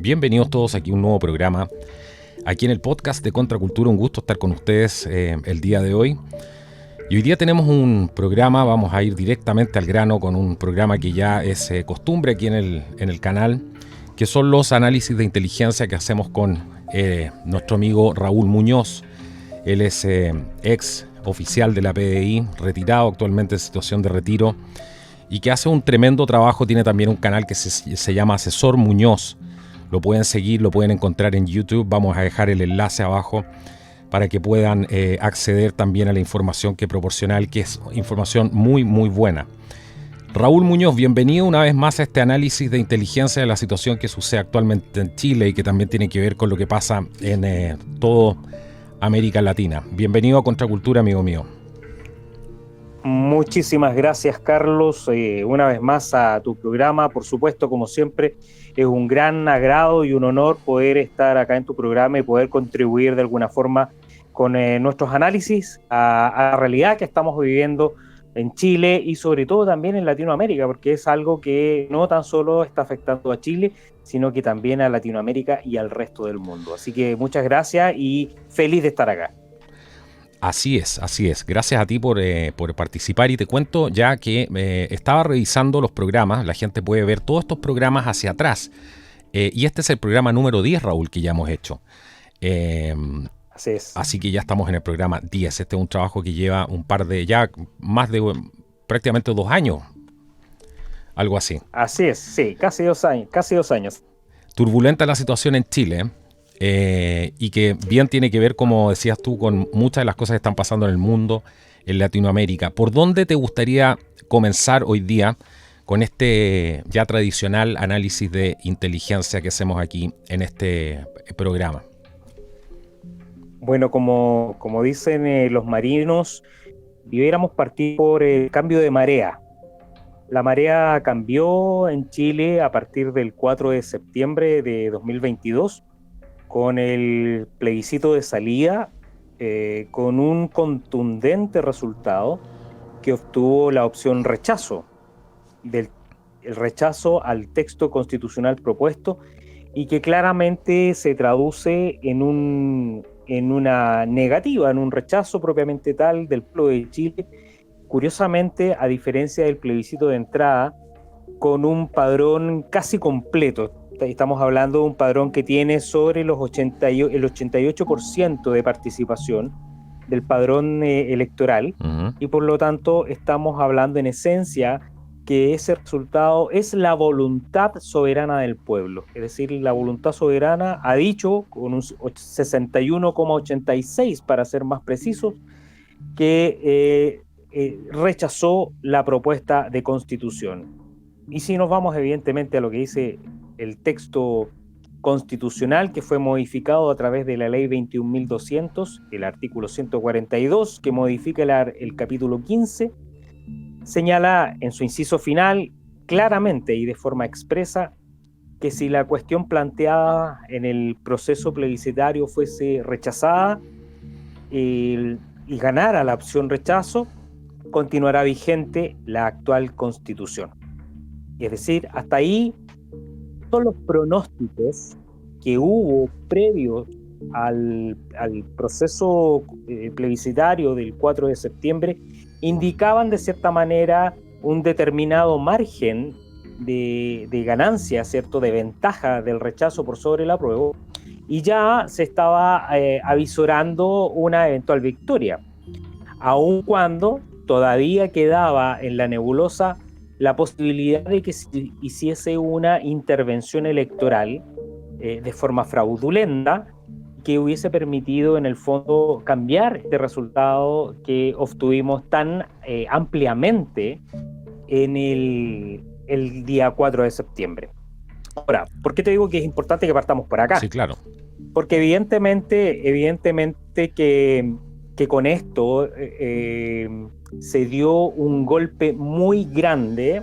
Bienvenidos todos aquí a un nuevo programa, aquí en el podcast de Contracultura. Un gusto estar con ustedes el día de hoy. Y hoy día tenemos un programa, vamos a ir directamente al grano con un programa que ya es costumbre aquí en el canal, que son los análisis de inteligencia que hacemos con nuestro amigo Raúl Muñoz. Él es ex oficial de la PDI, retirado actualmente en situación de retiro, y que hace un tremendo trabajo. Tiene también un canal que se llama Asesor Muñoz. Lo pueden seguir, lo pueden encontrar en YouTube. Vamos a dejar el enlace abajo para que puedan acceder también a la información que proporciona él, que es información muy, muy buena. Raúl Muñoz, bienvenido una vez más a este análisis de inteligencia de la situación que sucede actualmente en Chile y que también tiene que ver con lo que pasa en toda América Latina. Bienvenido a Contracultura, amigo mío. Muchísimas gracias, Carlos, una vez más a tu programa. Por supuesto, como siempre, es un gran agrado y un honor poder estar acá en tu programa y poder contribuir de alguna forma con nuestros análisis a la realidad que estamos viviendo en Chile y sobre todo también en Latinoamérica, porque es algo que no tan solo está afectando a Chile, sino que también a Latinoamérica y al resto del mundo. Así que muchas gracias y feliz de estar acá. Así es, así es. Gracias a ti por participar, y te cuento ya que estaba revisando los programas. La gente puede ver todos estos programas hacia atrás. Y este es el programa número 10, Raúl, que ya hemos hecho. Así es. Así que ya estamos en el programa 10. Este es un trabajo que lleva más de prácticamente 2 años. Algo así. Así es, sí, casi 2 años. Turbulenta la situación en Chile. Y que bien tiene que ver, como decías tú, con muchas de las cosas que están pasando en el mundo, en Latinoamérica. ¿Por dónde te gustaría comenzar hoy día con este ya tradicional análisis de inteligencia que hacemos aquí en este programa? Bueno, como dicen los marinos, debiéramos partir por el cambio de marea. La marea cambió en Chile a partir del 4 de septiembre de 2022, con el plebiscito de salida, con un contundente resultado que obtuvo la opción rechazo, el rechazo al texto constitucional propuesto, y que claramente se traduce en una negativa, en un rechazo propiamente tal del pueblo de Chile. Curiosamente, a diferencia del plebiscito de entrada, con un padrón casi completo. Estamos hablando de un padrón que tiene sobre el 88% de participación del padrón electoral, y por lo tanto estamos hablando en esencia que ese resultado es la voluntad soberana del pueblo. Es decir, la voluntad soberana ha dicho, con un 61,86 para ser más precisos, que rechazó la propuesta de constitución. Y si nos vamos evidentemente a lo que dice el texto constitucional, que fue modificado a través de la ley 21.200, el artículo 142, que modifica el capítulo 15, señala en su inciso final claramente y de forma expresa que si la cuestión planteada en el proceso plebiscitario fuese rechazada y ganara la opción rechazo, continuará vigente la actual constitución. Es decir, hasta ahí todos los pronósticos que hubo previos al proceso plebiscitario del 4 de septiembre indicaban de cierta manera un determinado margen de ganancia, ¿cierto?, de ventaja del rechazo por sobre el apruebo, y ya se estaba avisorando una eventual victoria, aun cuando todavía quedaba en la nebulosa la posibilidad de que se hiciese una intervención electoral de forma fraudulenta, que hubiese permitido en el fondo cambiar este resultado que obtuvimos tan ampliamente en el día 4 de septiembre. Ahora, ¿por qué te digo que es importante que partamos por acá? Sí, claro. Porque evidentemente que con esto se dio un golpe muy grande.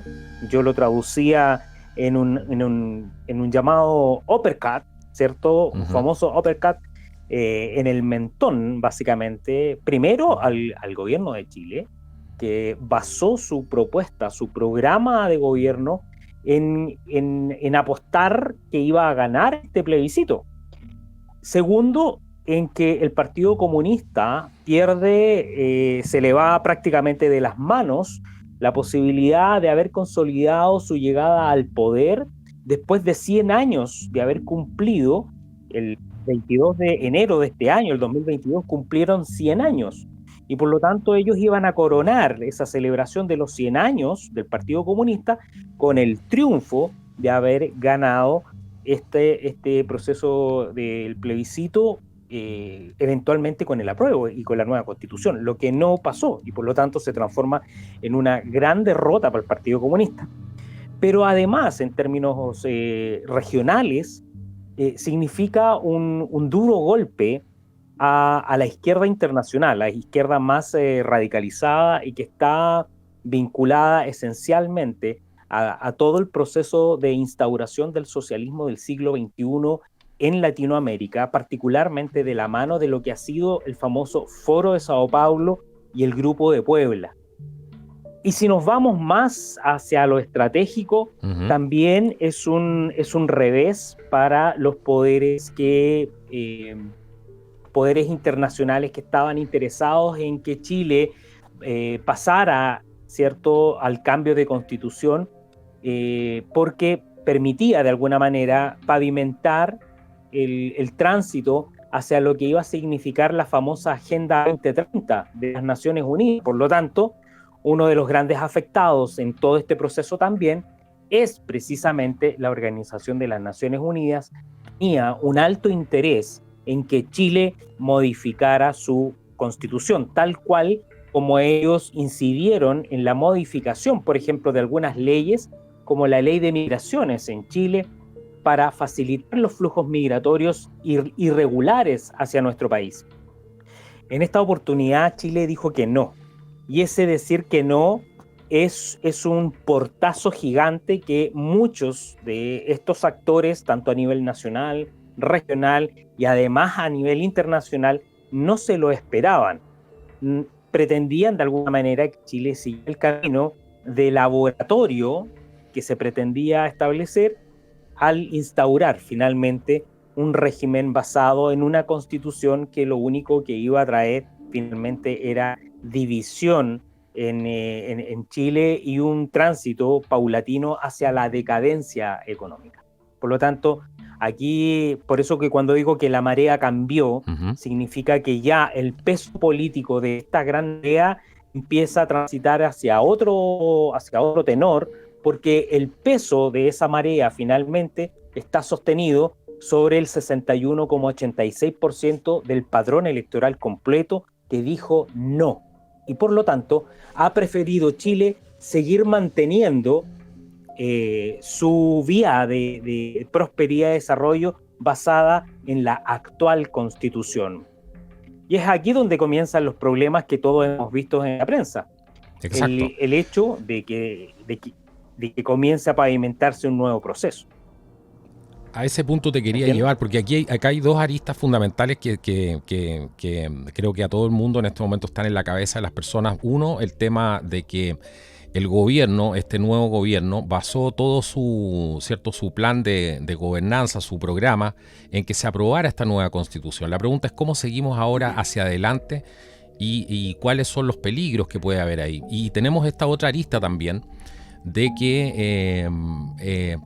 Yo lo traducía en un llamado uppercut, ¿cierto? Un famoso uppercut en el mentón, básicamente, primero al gobierno de Chile, que basó su propuesta, su programa de gobierno en apostar que iba a ganar este plebiscito. Segundo, en que el Partido Comunista pierde, se le va prácticamente de las manos la posibilidad de haber consolidado su llegada al poder después de 100 años de haber cumplido. El 22 de enero de este año, el 2022, cumplieron 100 años. Y por lo tanto ellos iban a coronar esa celebración de los 100 años del Partido Comunista con el triunfo de haber ganado este proceso del plebiscito, eventualmente con el apruebo y con la nueva constitución, lo que no pasó, y por lo tanto se transforma en una gran derrota para el Partido Comunista. Pero además, en términos regionales, significa un duro golpe a la izquierda internacional, la izquierda más radicalizada y que está vinculada esencialmente a todo el proceso de instauración del socialismo del siglo XXI en Latinoamérica, particularmente de la mano de lo que ha sido el famoso Foro de Sao Paulo y el Grupo de Puebla. Y si nos vamos más hacia lo estratégico, también es un revés para los poderes poderes internacionales que estaban interesados en que Chile pasara, ¿cierto?, al cambio de constitución, porque permitía de alguna manera pavimentar el tránsito hacia lo que iba a significar la famosa Agenda 2030 de las Naciones Unidas. Por lo tanto, uno de los grandes afectados en todo este proceso también es precisamente la Organización de las Naciones Unidas. Tenía un alto interés en que Chile modificara su constitución, tal cual como ellos incidieron en la modificación, por ejemplo, de algunas leyes, como la ley de migraciones en Chile, para facilitar los flujos migratorios irregulares hacia nuestro país. En esta oportunidad Chile dijo que no, y ese decir que no es un portazo gigante que muchos de estos actores, tanto a nivel nacional, regional y además a nivel internacional, no se lo esperaban. Pretendían de alguna manera que Chile siguiera el camino de laboratorio que se pretendía establecer al instaurar finalmente un régimen basado en una constitución que lo único que iba a traer finalmente era división en Chile y un tránsito paulatino hacia la decadencia económica. Por lo tanto, aquí, por eso que cuando digo que la marea cambió, significa que ya el peso político de esta gran marea empieza a transitar hacia otro tenor, porque el peso de esa marea finalmente está sostenido sobre el 61,86% del padrón electoral completo que dijo no. Y por lo tanto, ha preferido Chile seguir manteniendo su vía de prosperidad y desarrollo basada en la actual constitución. Y es aquí donde comienzan los problemas que todos hemos visto en la prensa. Exacto. El hecho de que comience a pavimentarse un nuevo proceso. A ese punto te quería llevar, porque acá hay dos aristas fundamentales que creo que a todo el mundo en este momento están en la cabeza de las personas. Uno, el tema de que el gobierno, este nuevo gobierno, basó todo su plan de gobernanza, su programa, en que se aprobara esta nueva constitución. La pregunta es cómo seguimos ahora hacia adelante y cuáles son los peligros que puede haber ahí. Y tenemos esta otra arista también, de que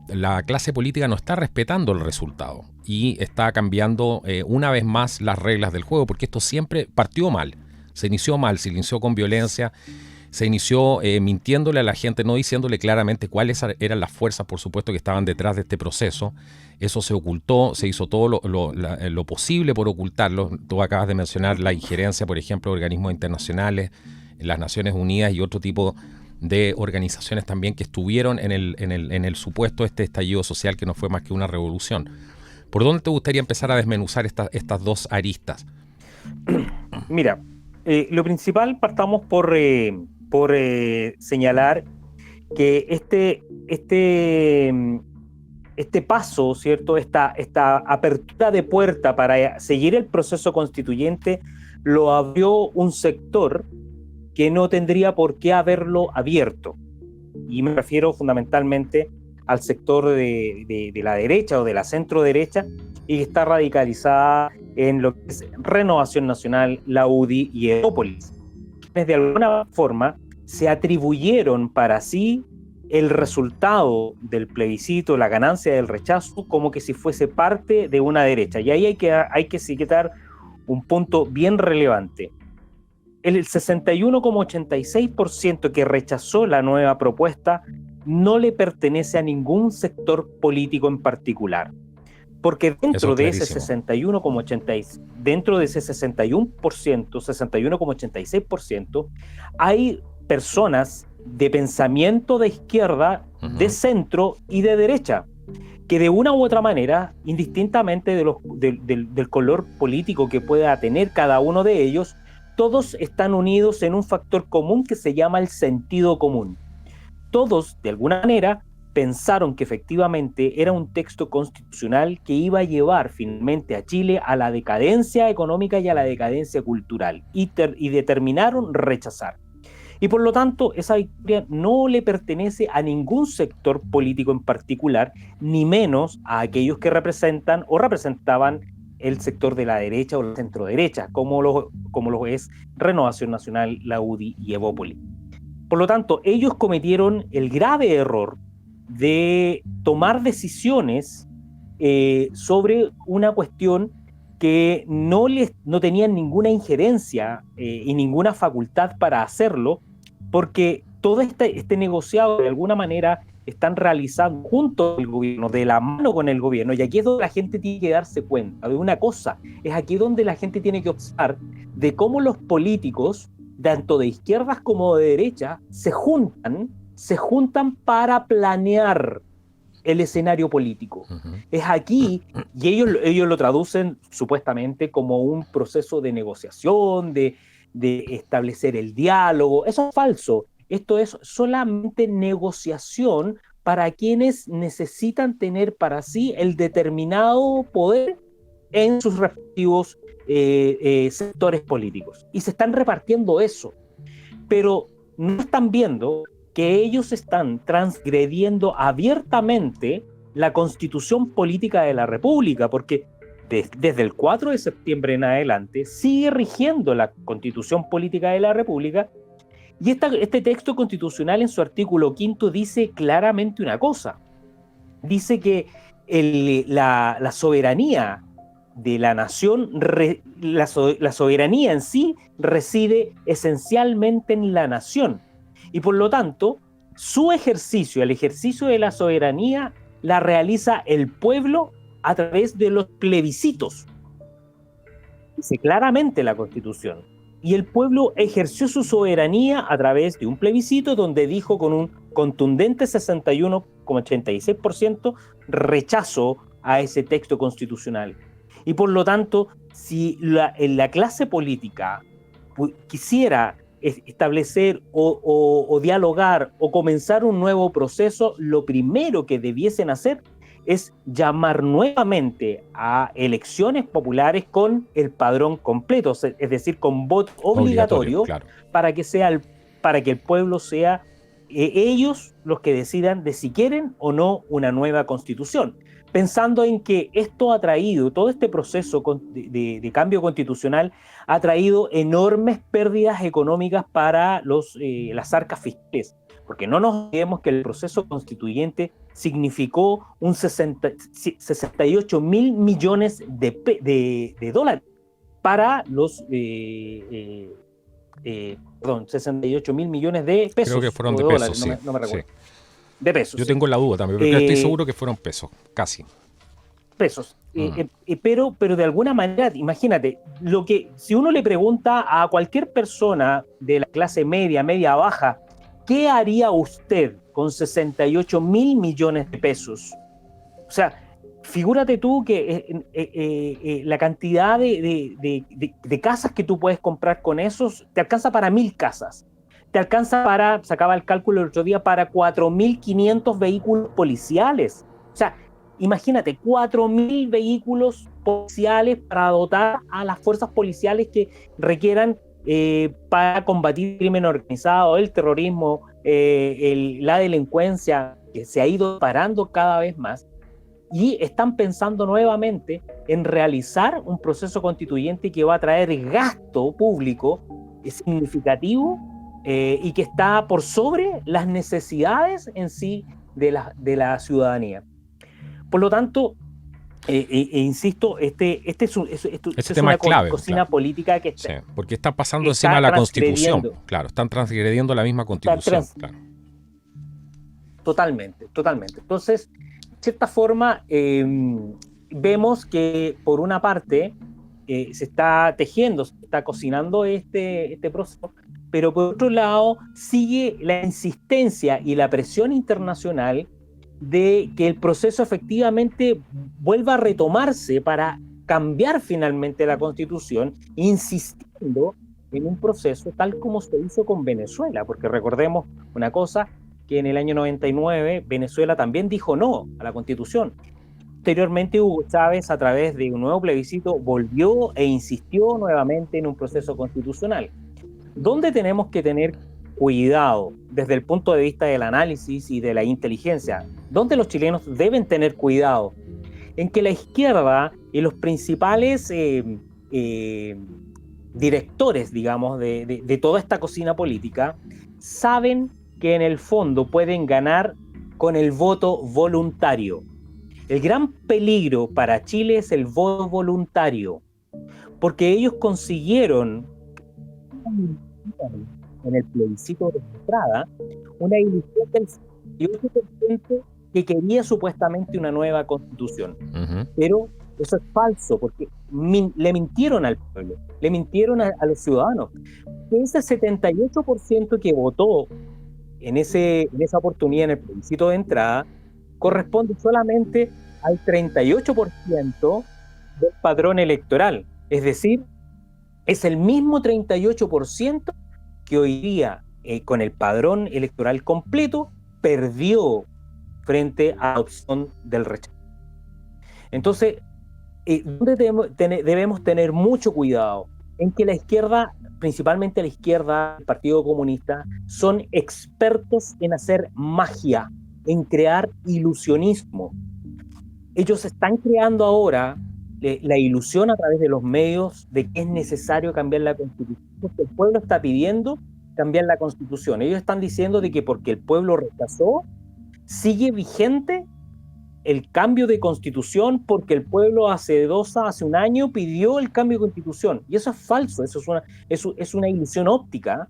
la clase política no está respetando el resultado y está cambiando una vez más las reglas del juego, porque esto siempre partió mal, se inició con violencia, se inició mintiéndole a la gente, no diciéndole claramente cuáles eran las fuerzas, por supuesto, que estaban detrás de este proceso. Eso se ocultó, se hizo todo lo posible por ocultarlo. Tú acabas de mencionar la injerencia, por ejemplo, de organismos internacionales, las Naciones Unidas y otro tipo de organizaciones también que estuvieron en el supuesto estallido social que no fue más que una revolución. ¿Por dónde te gustaría empezar a desmenuzar estas dos aristas? Mira, lo principal, partamos por señalar que este paso, ¿cierto? Esta apertura de puerta para seguir el proceso constituyente lo abrió un sector que no tendría por qué haberlo abierto. Y me refiero fundamentalmente al sector de la derecha o de la centro derecha, y que está radicalizada en lo que es Renovación Nacional, la UDI y Evópolis. De alguna forma se atribuyeron para sí el resultado del plebiscito, la ganancia del rechazo, como que si fuese parte de una derecha. Y ahí hay que citar un punto bien relevante. El 61,86% que rechazó la nueva propuesta no le pertenece a ningún sector político en particular. Porque dentro de ese 61,86%, dentro de ese 61,86%, hay personas de pensamiento de izquierda, de centro y de derecha, que de una u otra manera, indistintamente del color político que pueda tener cada uno de ellos, todos están unidos en un factor común que se llama el sentido común. Todos, de alguna manera, pensaron que efectivamente era un texto constitucional que iba a llevar finalmente a Chile a la decadencia económica y a la decadencia cultural, y determinaron rechazar. Y por lo tanto, esa victoria no le pertenece a ningún sector político en particular, ni menos a aquellos que representan o representaban el sector de la derecha o la centro-derecha, como lo es Renovación Nacional, la UDI y Evópolis. Por lo tanto, ellos cometieron el grave error de tomar decisiones sobre una cuestión que no tenían ninguna injerencia y ninguna facultad para hacerlo, porque todo este negociado de alguna manera están realizando junto al gobierno, de la mano con el gobierno, y aquí es donde la gente tiene que darse cuenta de una cosa, es aquí donde la gente tiene que observar de cómo los políticos, tanto de izquierdas como de derecha, se juntan para planear el escenario político. Es aquí, y ellos lo traducen supuestamente como un proceso de negociación, de establecer el diálogo. Eso es falso. Esto es solamente negociación para quienes necesitan tener para sí el determinado poder en sus respectivos sectores políticos. Y se están repartiendo eso. Pero no están viendo que ellos están transgrediendo abiertamente la Constitución Política de la República, porque desde el 4 de septiembre en adelante sigue rigiendo la Constitución Política de la República, y este texto constitucional en su artículo 5 dice claramente una cosa. Dice que la soberanía de la nación, la soberanía en sí reside esencialmente en la nación, y por lo tanto el ejercicio de la soberanía la realiza el pueblo a través de los plebiscitos. Dice claramente la Constitución. Y el pueblo ejerció su soberanía a través de un plebiscito donde dijo con un contundente 61,86% rechazo a ese texto constitucional. Y por lo tanto, si la clase política quisiera establecer o dialogar o comenzar un nuevo proceso, lo primero que debiesen hacer es llamar nuevamente a elecciones populares con el padrón completo, es decir, con voto obligatorio, claro, para que el pueblo sea ellos los que decidan de si quieren o no una nueva constitución, pensando en que esto ha traído, todo este proceso de cambio constitucional ha traído enormes pérdidas económicas para las arcas fiscales, porque no nos olvidemos que el proceso constituyente significó 68 mil millones de dólares para 68 mil millones de pesos. Creo que fueron de pesos, sí. No me recuerdo. Sí. De pesos. Yo tengo la duda también, pero estoy seguro que fueron pesos, casi. Pesos. Pero de alguna manera, imagínate, si uno le pregunta a cualquier persona de la clase media, media baja, ¿qué haría usted con 68 mil millones de pesos? O sea, figúrate tú que la cantidad de casas que tú puedes comprar con esos te alcanza para 1.000 casas. Te alcanza sacaba el cálculo el otro día, para 4.500 vehículos policiales. O sea, imagínate, 4.000 vehículos policiales para dotar a las fuerzas policiales que requieran para combatir el crimen organizado, el terrorismo la delincuencia que se ha ido parando cada vez más, y están pensando nuevamente en realizar un proceso constituyente que va a traer gasto público significativo y que está por sobre las necesidades en sí de la ciudadanía. Por lo tanto, insisto, este es tema una es clave, cocina claro, política que sí, porque está pasando encima de la Constitución. Claro, están transgrediendo la misma Constitución. Claro. Totalmente. Entonces, de cierta forma, vemos que por una parte se está tejiendo, se está cocinando este proceso, pero por otro lado sigue la insistencia y la presión internacional de que el proceso efectivamente vuelva a retomarse para cambiar finalmente la Constitución, insistiendo en un proceso tal como se hizo con Venezuela, porque recordemos una cosa, que en el año 99 Venezuela también dijo no a la Constitución. Posteriormente Hugo Chávez, a través de un nuevo plebiscito, volvió e insistió nuevamente en un proceso constitucional. ¿Dónde tenemos que tener cuidado desde el punto de vista del análisis y de la inteligencia? ¿Dónde los chilenos deben tener cuidado? En que la izquierda y los principales directores, digamos, de toda esta cocina política, saben que en el fondo pueden ganar con el voto voluntario. El gran peligro para Chile es el voto voluntario, porque ellos consiguieron en el plebiscito de entrada una ilusión del 78% que quería supuestamente una nueva constitución. Pero eso es falso, porque le mintieron al pueblo, le mintieron a los ciudadanos. Ese 78% que votó en esa oportunidad en el plebiscito de entrada corresponde solamente al 38% del padrón electoral. Es decir, es el mismo 38% que hoy día, con el padrón electoral completo, perdió frente a la opción del rechazo. Entonces, ¿dónde debemos tener mucho cuidado? En que la izquierda, principalmente la izquierda, el Partido Comunista, son expertos en hacer magia, en crear ilusionismo. Ellos están creando ahora la ilusión a través de los medios de que es necesario cambiar la Constitución, porque el pueblo está pidiendo cambiar la Constitución. Ellos están diciendo de que porque el pueblo rechazó, sigue vigente el cambio de Constitución porque el pueblo hace un año pidió el cambio de Constitución. Y eso es falso, eso es una ilusión óptica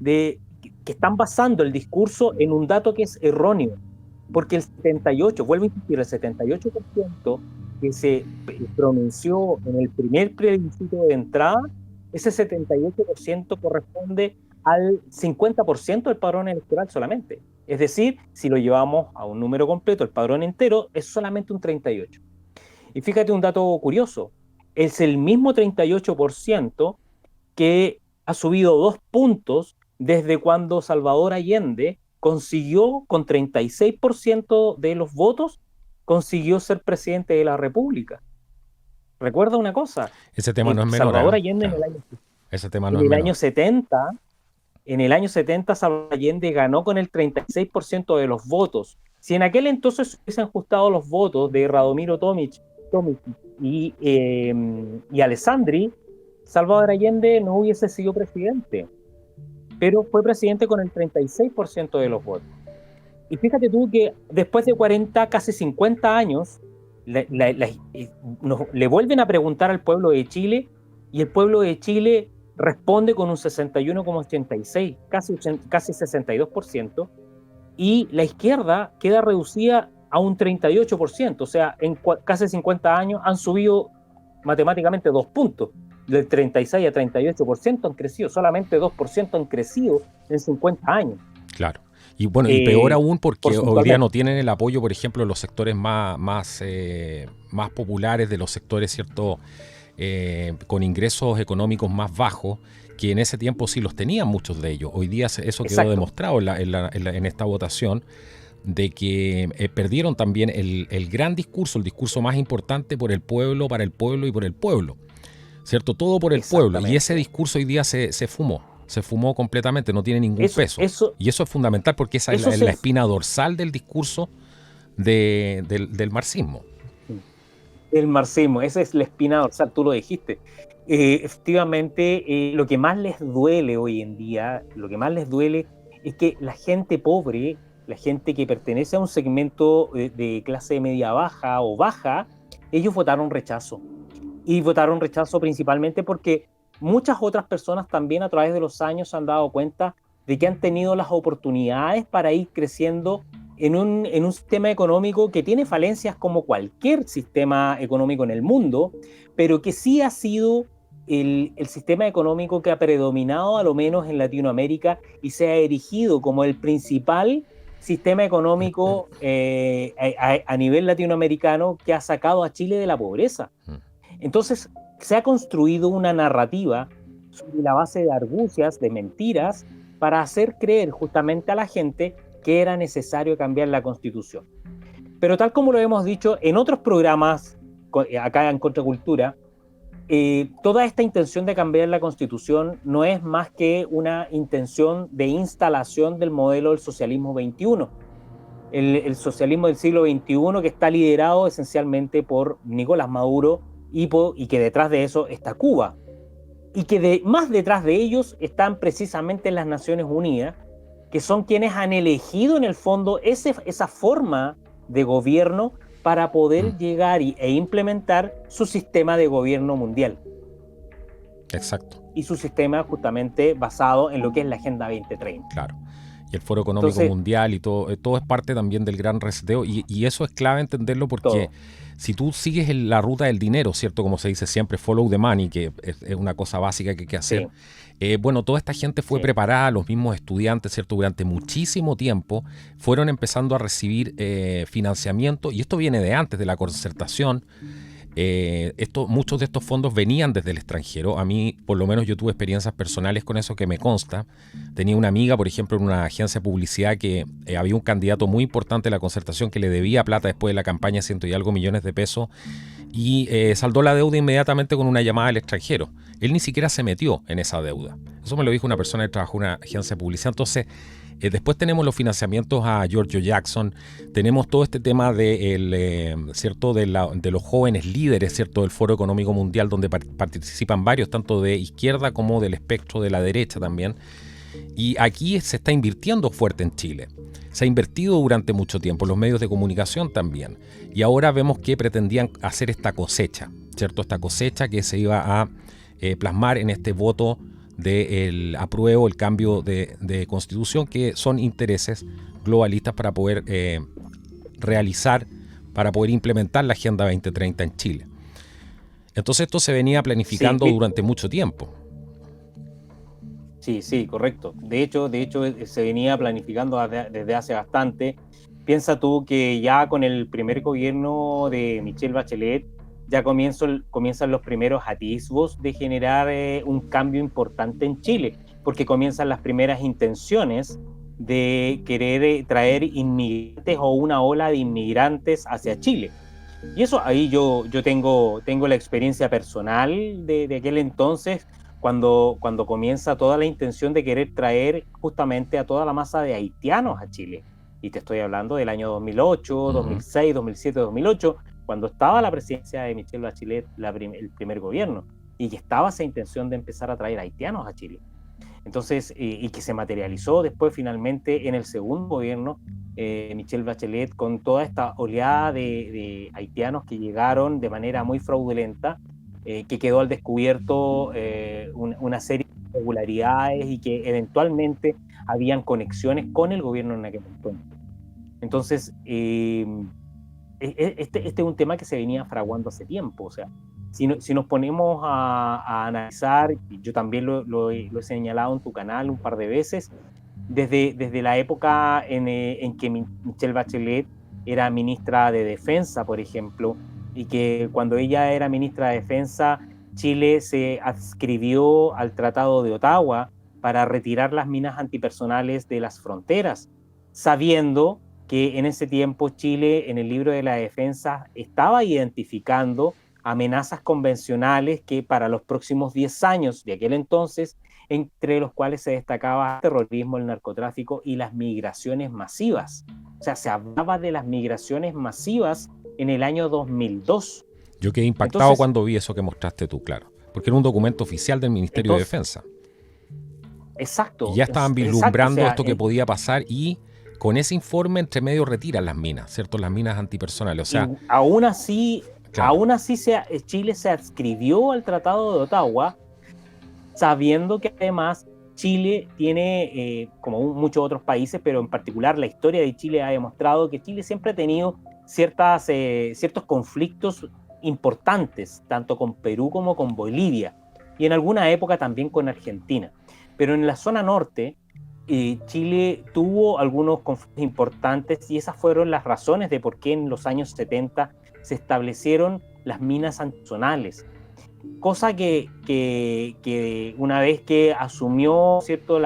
de que están basando el discurso en un dato que es erróneo. Porque el 78%, vuelvo a insistir, el 78% que se pronunció en el primer plebiscito de entrada, ese 78% corresponde al 50% del padrón electoral solamente. Es decir, si lo llevamos a un número completo, el padrón entero es solamente un 38%. Y fíjate un dato curioso, es el mismo 38% que ha subido 2 puntos desde cuando Salvador Allende consiguió, con 36% de los votos, consiguió ser presidente de la República. Recuerda una cosa. Ese tema no es menor. Salvador Allende claro. en el año 70, Salvador Allende ganó con el 36% de los votos. Si en aquel entonces hubiesen ajustado los votos de Radomiro Tomic y Alessandri, Salvador Allende no hubiese sido presidente. Pero fue presidente con el 36% de los votos. Y fíjate tú que después de 40, casi 50 años, le vuelven a preguntar al pueblo de Chile, y el pueblo de Chile responde con un 61,86, casi 62%, y la izquierda queda reducida a un 38%, o sea, en casi 50 años han subido matemáticamente 2 puntos. Del 36 a 38% han crecido, solamente 2% han crecido en 50 años. Claro. Y bueno, y peor aún porque hoy día no tienen el apoyo, por ejemplo, de los sectores más populares, de los sectores, ¿cierto?, con ingresos económicos más bajos, que en ese tiempo sí los tenían muchos de ellos. Hoy día eso quedó demostrado en esta votación, de que perdieron también el gran discurso, el discurso más importante por el pueblo, para el pueblo y por el pueblo. ¿Cierto? Todo por el pueblo. Y ese discurso hoy día se fumó. se fumó completamente, no tiene ningún peso. Y eso es fundamental porque esa es la espina dorsal del discurso del marxismo. El marxismo, esa es la espina dorsal, tú lo dijiste. Efectivamente, lo que más les duele hoy en día, lo que más les duele es que la gente pobre, la gente que pertenece a un segmento de clase media baja o baja, ellos votaron rechazo. Y votaron rechazo principalmente porque muchas otras personas también a través de los años se han dado cuenta de que han tenido las oportunidades para ir creciendo en un sistema económico que tiene falencias como cualquier sistema económico en el mundo, pero que sí ha sido el sistema económico que ha predominado a lo menos en Latinoamérica y se ha erigido como el principal sistema económico a nivel latinoamericano que ha sacado a Chile de la pobreza. Entonces, se ha construido una narrativa sobre la base de argucias, de mentiras, para hacer creer justamente a la gente que era necesario cambiar la Constitución. Pero tal como lo hemos dicho en otros programas acá en Contracultura, toda esta intención de cambiar la Constitución no es más que una intención de instalación del modelo del socialismo XXI. El socialismo del siglo XXI que está liderado esencialmente por Nicolás Maduro y que detrás de eso está Cuba. Y que más detrás de ellos están precisamente las Naciones Unidas, que son quienes han elegido en el fondo esa forma de gobierno para poder llegar e implementar su sistema de gobierno mundial. Exacto. Y su sistema justamente basado en lo que es la Agenda 2030. Claro. Y el Foro Económico Mundial y todo es parte también del gran reseteo y eso es clave entenderlo porque si tú sigues la ruta del dinero, ¿cierto? Como se dice siempre, follow the money, que es una cosa básica que hay que hacer. Sí. Bueno, toda esta gente fue preparada, los mismos estudiantes, ¿cierto? Durante muchísimo tiempo fueron empezando a recibir financiamiento y esto viene de antes de la concertación. Muchos de estos fondos venían desde el extranjero. A mí, por lo menos, yo tuve experiencias personales con eso que me consta. Tenía una amiga, por ejemplo, en una agencia de publicidad que había un candidato muy importante de la concertación que le debía plata después de la campaña, 100 y algo millones de pesos, y saldó la deuda inmediatamente con una llamada al extranjero. Él ni siquiera se metió en esa deuda. Eso me lo dijo una persona que trabajó en una agencia de publicidad. Entonces, después tenemos los financiamientos a Giorgio Jackson, tenemos todo este tema ¿cierto? de los jóvenes líderes, ¿cierto? Del Foro Económico Mundial, donde participan varios, tanto de izquierda como del espectro de la derecha también. Y aquí se está invirtiendo fuerte en Chile. Se ha invertido durante mucho tiempo, los medios de comunicación también. Y ahora vemos que pretendían hacer esta cosecha, ¿cierto? Esta cosecha que se iba a plasmar en este voto del apruebo, el cambio de constitución, que son intereses globalistas para poder realizar, para poder implementar la Agenda 2030 en Chile. Entonces esto se venía planificando durante mucho tiempo. Sí, correcto. De hecho, se venía planificando desde hace bastante. Piensa tú que ya con el primer gobierno de Michelle Bachelet ya comienzan los primeros atisbos de generar un cambio importante en Chile, porque comienzan las primeras intenciones de querer traer inmigrantes o una ola de inmigrantes hacia Chile. Y eso ahí yo tengo la experiencia personal de aquel entonces, cuando comienza toda la intención de querer traer justamente a toda la masa de haitianos a Chile. Y te estoy hablando del año 2008, 2006, 2007, 2008, cuando estaba la presidencia de Michelle Bachelet, el primer gobierno, y que estaba esa intención de empezar a traer haitianos a Chile. Entonces, y que se materializó después finalmente en el segundo gobierno, Michelle Bachelet, con toda esta oleada de haitianos que llegaron de manera muy fraudulenta, que quedó al descubierto una serie de irregularidades y que eventualmente habían conexiones con el gobierno en aquel momento. Entonces, este es un tema que se venía fraguando hace tiempo. O sea, si nos ponemos a analizar, yo también lo he señalado en tu canal un par de veces, desde la época en que Michelle Bachelet era ministra de Defensa, por ejemplo, y que cuando ella era ministra de Defensa, Chile se adscribió al Tratado de Ottawa para retirar las minas antipersonales de las fronteras, sabiendo que en ese tiempo Chile, en el libro de la defensa, estaba identificando amenazas convencionales que para los próximos 10 años de aquel entonces entre los cuales se destacaba el terrorismo, el narcotráfico y las migraciones masivas. O sea, se hablaba de las migraciones masivas en el año 2002. Yo quedé impactado cuando vi eso que mostraste tú, claro, porque era un documento oficial del Ministerio de Defensa. Exacto. Y ya estaban vislumbrando o sea, esto que podía pasar, y con ese informe entre medio retiran las minas, ¿cierto? Las minas antipersonales. O sea, aún así Chile se adscribió al Tratado de Ottawa, sabiendo que además Chile tiene, como muchos otros países, pero en particular la historia de Chile ha demostrado que Chile siempre ha tenido ciertos conflictos importantes, tanto con Perú como con Bolivia, y en alguna época también con Argentina. Pero en la zona norte, Chile tuvo algunos conflictos importantes, y esas fueron las razones de por qué en los años 70 se establecieron las minas antipersonales. Cosa que una vez que asumió, ¿cierto?,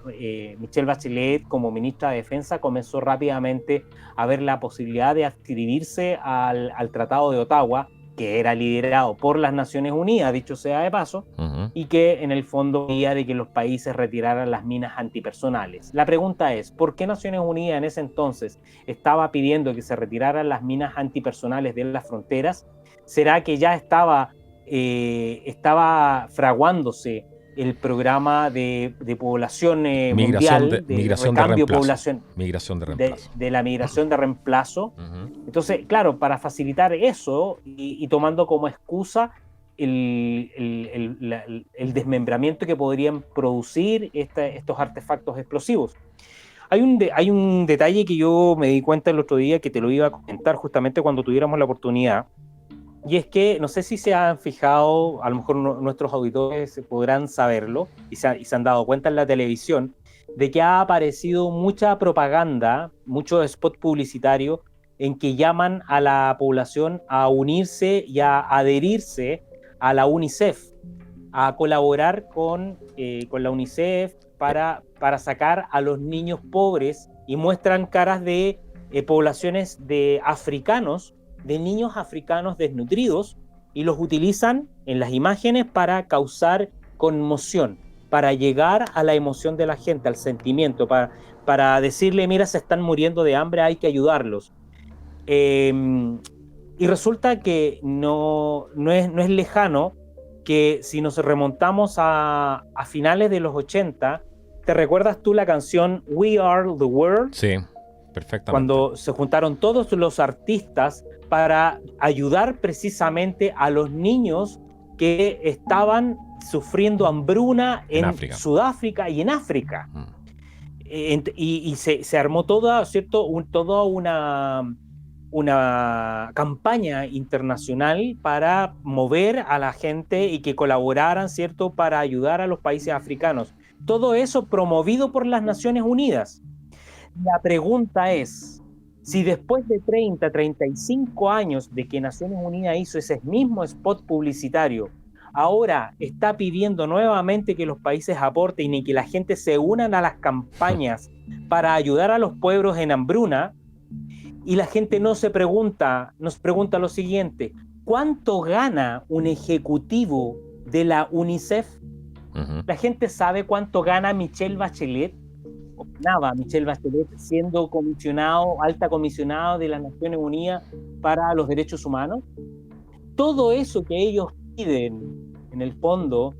Michelle Bachelet como ministra de Defensa, comenzó rápidamente a ver la posibilidad de adscribirse al Tratado de Ottawa, que era liderado por las Naciones Unidas, dicho sea de paso, y que en el fondo veía de que los países retiraran las minas antipersonales. La pregunta es, ¿por qué Naciones Unidas en ese entonces estaba pidiendo que se retiraran las minas antipersonales de las fronteras? ¿Será que ya estaba fraguándose el programa de población mundial, migración de la migración de reemplazo? Entonces, claro, para facilitar eso y tomando como excusa el desmembramiento que podrían producir estos artefactos explosivos. Hay un detalle que yo me di cuenta el otro día, que te lo iba a comentar justamente cuando tuviéramos la oportunidad. Y es que, no sé si se han fijado, a lo mejor nuestros auditores podrán saberlo, y se han dado cuenta en la televisión, de que ha aparecido mucha propaganda, mucho spot publicitario, en que llaman a la población a unirse y a adherirse a la UNICEF, a colaborar con la UNICEF para sacar a los niños pobres, y muestran caras de poblaciones de africanos, de niños africanos desnutridos, y los utilizan en las imágenes para causar conmoción, para llegar a la emoción de la gente, al sentimiento, para decirle, mira, se están muriendo de hambre, hay que ayudarlos. Y resulta que no es lejano que, si nos remontamos a finales de los 80, ¿te recuerdas tú la canción We Are the World? Sí, perfectamente. Cuando se juntaron todos los artistas para ayudar precisamente a los niños que estaban sufriendo hambruna en Sudáfrica y en África. Y se armó toda una campaña internacional para mover a la gente y que colaboraran, ¿cierto?, para ayudar a los países africanos. Todo eso promovido por las Naciones Unidas. La pregunta es, si después de 35 años de que Naciones Unidas hizo ese mismo spot publicitario, ahora está pidiendo nuevamente que los países aporten y que la gente se unan a las campañas para ayudar a los pueblos en hambruna, y la gente nos pregunta lo siguiente: ¿cuánto gana un ejecutivo de la UNICEF? La gente sabe cuánto gana Michelle Bachelet. Ganaba Michelle Bachelet siendo alta comisionado de las Naciones Unidas para los Derechos Humanos. Todo eso que ellos piden, en el fondo,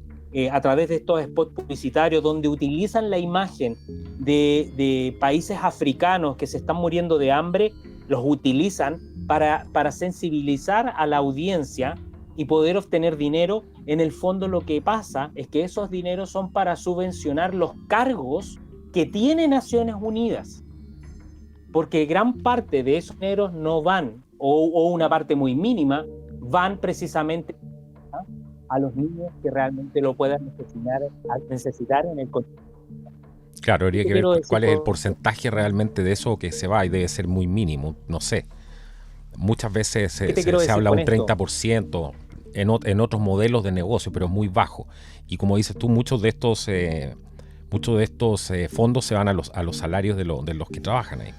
a través de estos spots publicitarios, donde utilizan la imagen de países africanos que se están muriendo de hambre, los utilizan para sensibilizar a la audiencia y poder obtener dinero. En el fondo, lo que pasa es que esos dineros son para subvencionar los cargos que tiene Naciones Unidas, porque gran parte de esos dineros no van, o una parte muy mínima, van precisamente a los niños que realmente lo puedan necesitar en el continente. Claro, habría que ver cuál es el porcentaje realmente de eso que se va, y debe ser muy mínimo, no sé. Muchas veces se habla un 30% en otros modelos de negocio, pero es muy bajo. Y como dices tú, muchos de estos fondos se van a los salarios de los que trabajan ahí.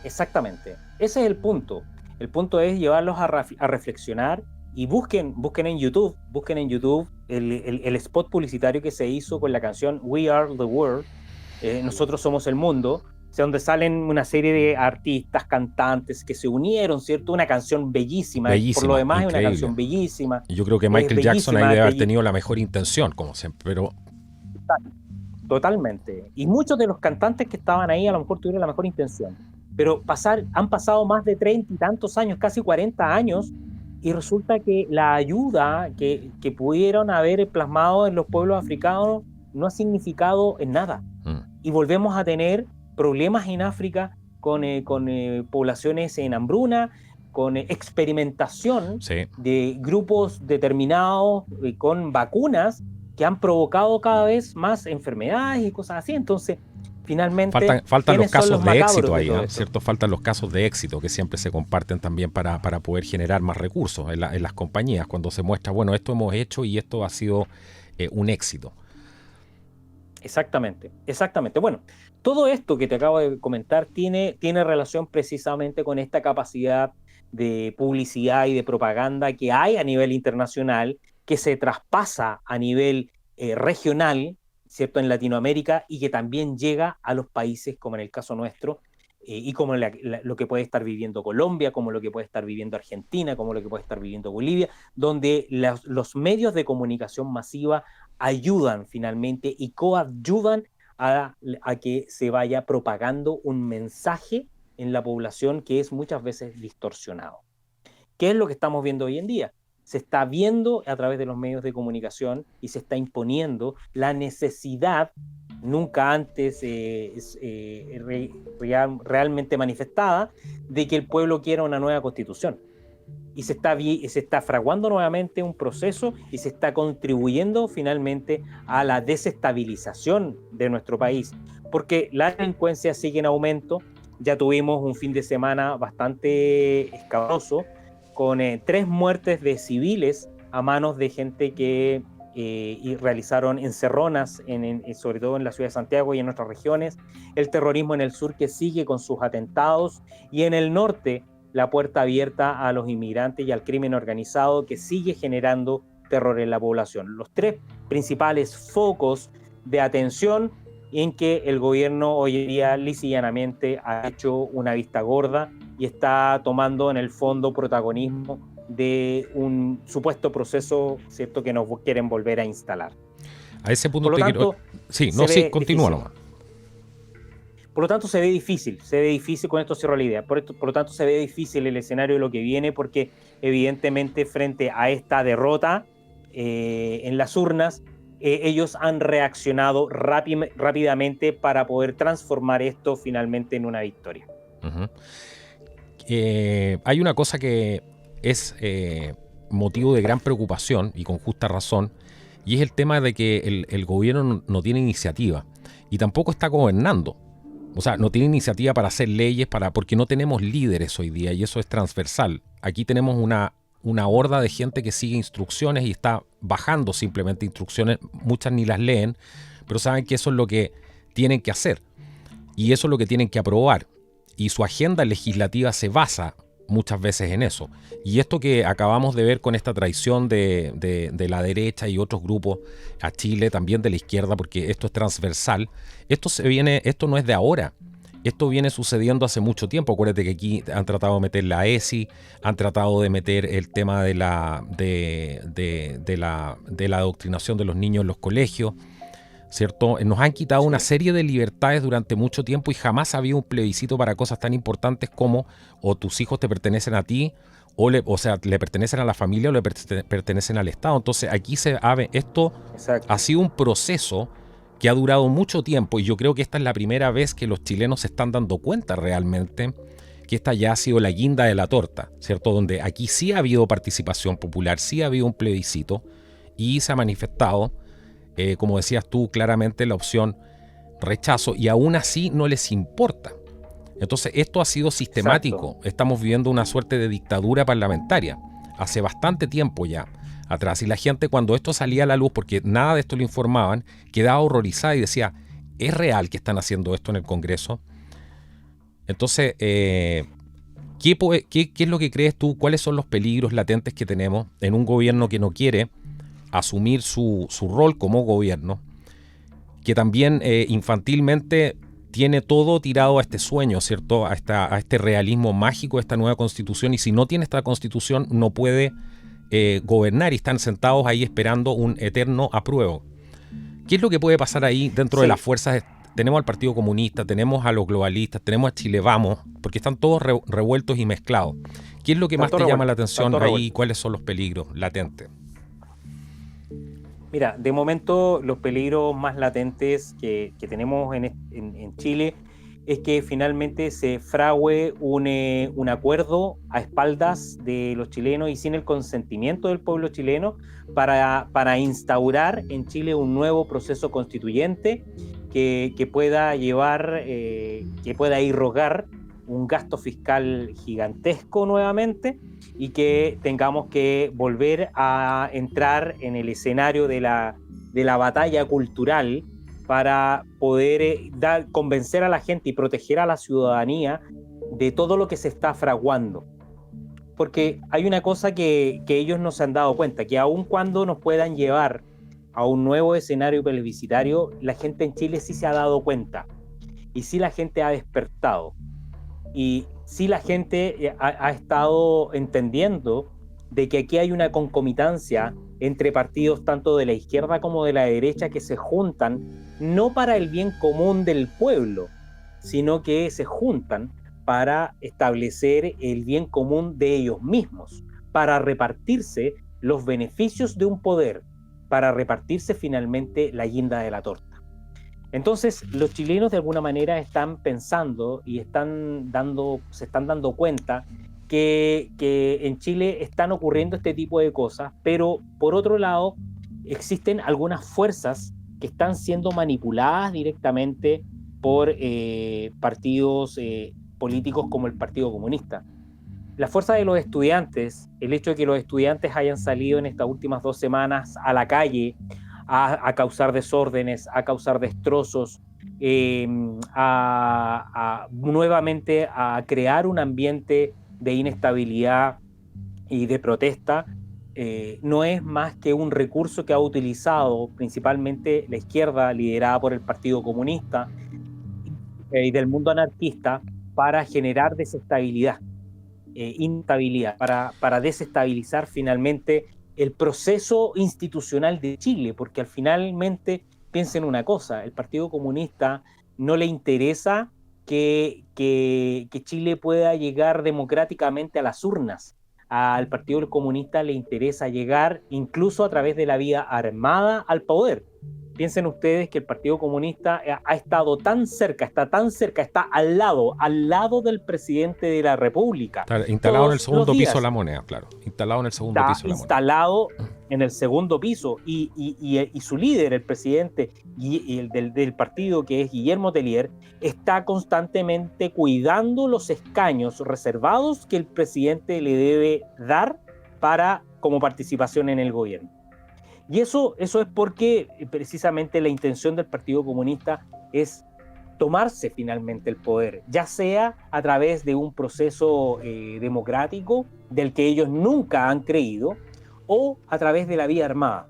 Exactamente. Ese es el punto. El punto es llevarlos a reflexionar Y busquen en YouTube el spot publicitario que se hizo con la canción We Are the World, Nosotros Somos el Mundo, o sea, donde salen una serie de artistas, cantantes que se unieron, ¿cierto? Una canción bellísima, por lo Bellísima, demás es una increíble. canción bellísima. Y yo creo que Michael Jackson ahí debe haber tenido la mejor intención, como siempre, pero... Totalmente. Y muchos de los cantantes que estaban ahí a lo mejor tuvieron la mejor intención. Pero han pasado más de 30 y tantos años, casi 40 años, y resulta que la ayuda que pudieron haber plasmado en los pueblos africanos no ha significado en nada. Y volvemos a tener problemas en África con poblaciones en hambruna, con experimentación de grupos determinados con vacunas que han provocado cada vez más enfermedades y cosas así. Entonces, finalmente... Faltan los casos de éxito ahí, ¿cierto? Faltan los casos de éxito que siempre se comparten también para poder generar más recursos en las compañías, cuando se muestra, bueno, esto hemos hecho y esto ha sido un éxito. Exactamente. Bueno, todo esto que te acabo de comentar tiene relación precisamente con esta capacidad de publicidad y de propaganda que hay a nivel internacional, que se traspasa a nivel regional, ¿cierto?, en Latinoamérica, y que también llega a los países como en el caso nuestro, y como lo que puede estar viviendo Colombia, como lo que puede estar viviendo Argentina, como lo que puede estar viviendo Bolivia, donde los medios de comunicación masiva ayudan finalmente y coadyuvan a que se vaya propagando un mensaje en la población que es muchas veces distorsionado. ¿Qué es lo que estamos viendo hoy en día? Se está viendo a través de los medios de comunicación y se está imponiendo la necesidad nunca antes realmente manifestada de que el pueblo quiera una nueva constitución. Y se está fraguando nuevamente un proceso y se está contribuyendo finalmente a la desestabilización de nuestro país, porque la delincuencia sigue en aumento. Ya tuvimos un fin de semana bastante escabroso, con 3 muertes de civiles a manos de gente que realizaron encerronas, sobre todo en la ciudad de Santiago y en nuestras regiones. El terrorismo en el sur que sigue con sus atentados, y en el norte la puerta abierta a los inmigrantes y al crimen organizado que sigue generando terror en la población. Los 3 principales focos de atención en que el gobierno hoy en día lisa y llanamente ha hecho una vista gorda y está tomando en el fondo protagonismo de un supuesto proceso, ¿cierto?, que nos quieren volver a instalar. A ese punto continúa nomás. Por lo tanto, se ve difícil con esto cierro la idea, por lo tanto se ve difícil el escenario de lo que viene, porque evidentemente frente a esta derrota en las urnas, ellos han reaccionado rápidamente para poder transformar esto finalmente en una victoria. Uh-huh. Hay una cosa que es motivo de gran preocupación y con justa razón, y es el tema de que el gobierno no tiene iniciativa y tampoco está gobernando. O sea, no tiene iniciativa para hacer leyes, porque no tenemos líderes hoy día, y eso es transversal. Aquí tenemos una horda de gente que sigue instrucciones y está bajando simplemente instrucciones. Muchas ni las leen, pero saben que eso es lo que tienen que hacer y eso es lo que tienen que aprobar. Y su agenda legislativa se basa muchas veces en eso. Y esto que acabamos de ver con esta traición de la derecha y otros grupos a Chile, también de la izquierda, porque esto es transversal, esto no es de ahora. Esto viene sucediendo hace mucho tiempo. Acuérdate que aquí han tratado de meter la ESI, han tratado de meter el tema de la adoctrinación de los niños en los colegios, ¿cierto? Nos han quitado una serie de libertades durante mucho tiempo y jamás ha habido un plebiscito para cosas tan importantes como o tus hijos te pertenecen a ti, o sea, le pertenecen a la familia o le pertenecen al Estado. Entonces aquí esto ha sido un proceso que ha durado mucho tiempo, y yo creo que esta es la primera vez que los chilenos se están dando cuenta realmente que esta ya ha sido la guinda de la torta, ¿cierto? Donde aquí sí ha habido participación popular, sí ha habido un plebiscito y se ha manifestado, como decías tú, claramente la opción rechazo, y aún así no les importa. Entonces esto ha sido sistemático. Exacto. Estamos viviendo una suerte de dictadura parlamentaria hace bastante tiempo ya atrás, y la gente, cuando esto salía a la luz, porque nada de esto lo informaban, quedaba horrorizada y decía, ¿es real que están haciendo esto en el Congreso? Entonces ¿Qué es lo que crees tú? ¿Cuáles son los peligros latentes que tenemos en un gobierno que no quiere asumir su rol como gobierno, que también infantilmente tiene todo tirado a este sueño, ¿cierto? A este realismo mágico de esta nueva constitución, y si no tiene esta constitución no puede gobernar, y están sentados ahí esperando un eterno apruebo? ¿Qué es lo que puede pasar ahí dentro de las fuerzas? Tenemos al Partido Comunista, tenemos a los globalistas, tenemos a Chile Vamos, porque están todos revueltos y mezclados. ¿Qué es lo que más te llama la atención ahí? ¿Cuáles son los peligros latentes? Mira, de momento los peligros más latentes que tenemos en Chile es que finalmente se frague un acuerdo a espaldas de los chilenos y sin el consentimiento del pueblo chileno para instaurar en Chile un nuevo proceso constituyente que pueda llevar, que pueda irrogar un gasto fiscal gigantesco nuevamente, y que tengamos que volver a entrar en el escenario de la batalla cultural para poder convencer a la gente y proteger a la ciudadanía de todo lo que se está fraguando. Porque hay una cosa que ellos no se han dado cuenta, que aun cuando nos puedan llevar a un nuevo escenario plebiscitario, la gente en Chile sí se ha dado cuenta, y sí la gente ha despertado, y sí la gente ha estado entendiendo de que aquí hay una concomitancia entre partidos tanto de la izquierda como de la derecha que se juntan no para el bien común del pueblo, sino que se juntan para establecer el bien común de ellos mismos, para repartirse los beneficios de un poder, para repartirse finalmente la guinda de la torta. Entonces, los chilenos de alguna manera están pensando y se están dando cuenta que en Chile están ocurriendo este tipo de cosas, pero por otro lado, existen algunas fuerzas que están siendo manipuladas directamente por partidos políticos como el Partido Comunista. La fuerza de los estudiantes, el hecho de que los estudiantes hayan salido en estas últimas 2 semanas a la calle a causar desórdenes, a causar destrozos, nuevamente a crear un ambiente de inestabilidad y de protesta, no es más que un recurso que ha utilizado principalmente la izquierda liderada por el Partido Comunista y del mundo anarquista para generar desestabilidad, inestabilidad, para desestabilizar finalmente el proceso institucional de Chile, porque al finalmente, piensen una cosa, el Partido Comunista no le interesa que Chile pueda llegar democráticamente a las urnas. Al Partido Comunista le interesa llegar incluso a través de la vía armada al poder. Piensen ustedes que el Partido Comunista ha estado tan cerca, está al lado del presidente de la República. Claro, instalado en el segundo piso de la moneda, claro. Instalado en el segundo piso de la moneda. Instalado en el segundo piso. Y su líder, el presidente y el del partido, que es Guillermo Tellier, está constantemente cuidando los escaños reservados que el presidente le debe dar como participación en el gobierno. Y eso es porque precisamente la intención del Partido Comunista es tomarse finalmente el poder, ya sea a través de un proceso democrático del que ellos nunca han creído, o a través de la vía armada.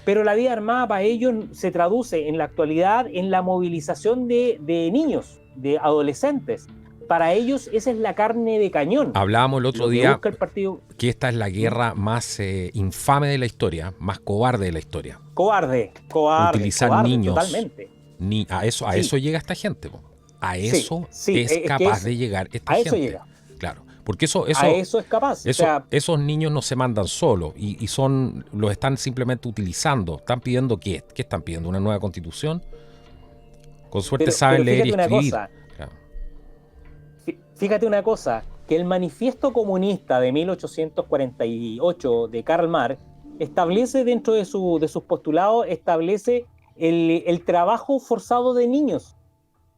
Pero la vía armada para ellos se traduce en la actualidad en la movilización de niños, de adolescentes. Para ellos esa es la carne de cañón. Hablábamos el otro día que esta es la guerra más infame de la historia, más cobarde de la historia. Cobarde. Utilizar niños. Totalmente. A eso llega esta gente. A eso es capaz de llegar esta gente. A eso llega. Claro. Porque a eso es capaz. Esos niños no se mandan solos y los están simplemente utilizando. Están pidiendo ¿qué están pidiendo? ¿Una nueva constitución? Con suerte saben leer y escribir. Fíjate una cosa, que el Manifiesto Comunista de 1848 de Karl Marx establece dentro de sus postulados, establece el trabajo forzado de niños,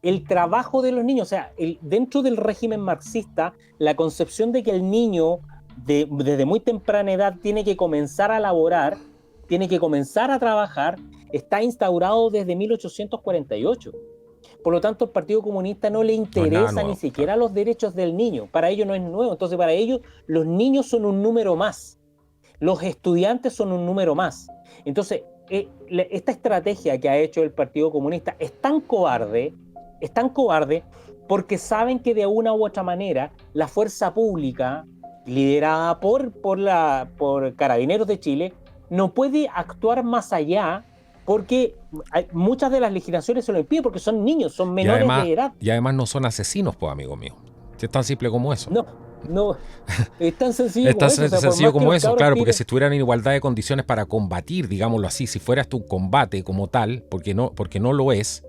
el trabajo de los niños. O sea, dentro del régimen marxista, la concepción de que el niño desde muy temprana edad tiene que comenzar a laborar, tiene que comenzar a trabajar, está instaurado desde 1848. Por lo tanto, al Partido Comunista no le interesa ni siquiera los derechos del niño. Para ellos no es nuevo. Entonces, para ellos, los niños son un número más. Los estudiantes son un número más. Entonces, esta estrategia que ha hecho el Partido Comunista es tan cobarde porque saben que de una u otra manera la fuerza pública, liderada por Carabineros de Chile, no puede actuar más allá porque muchas de las legislaciones se lo impiden porque son niños, son menores de edad. Y además no son asesinos, pues, amigo mío. Es tan simple como eso. No, es tan sencillo es tan como eso. Sencillo como eso, claro, porque si estuvieran en igualdad de condiciones para combatir, digámoslo así, si fuera esto un combate como tal, porque no lo es,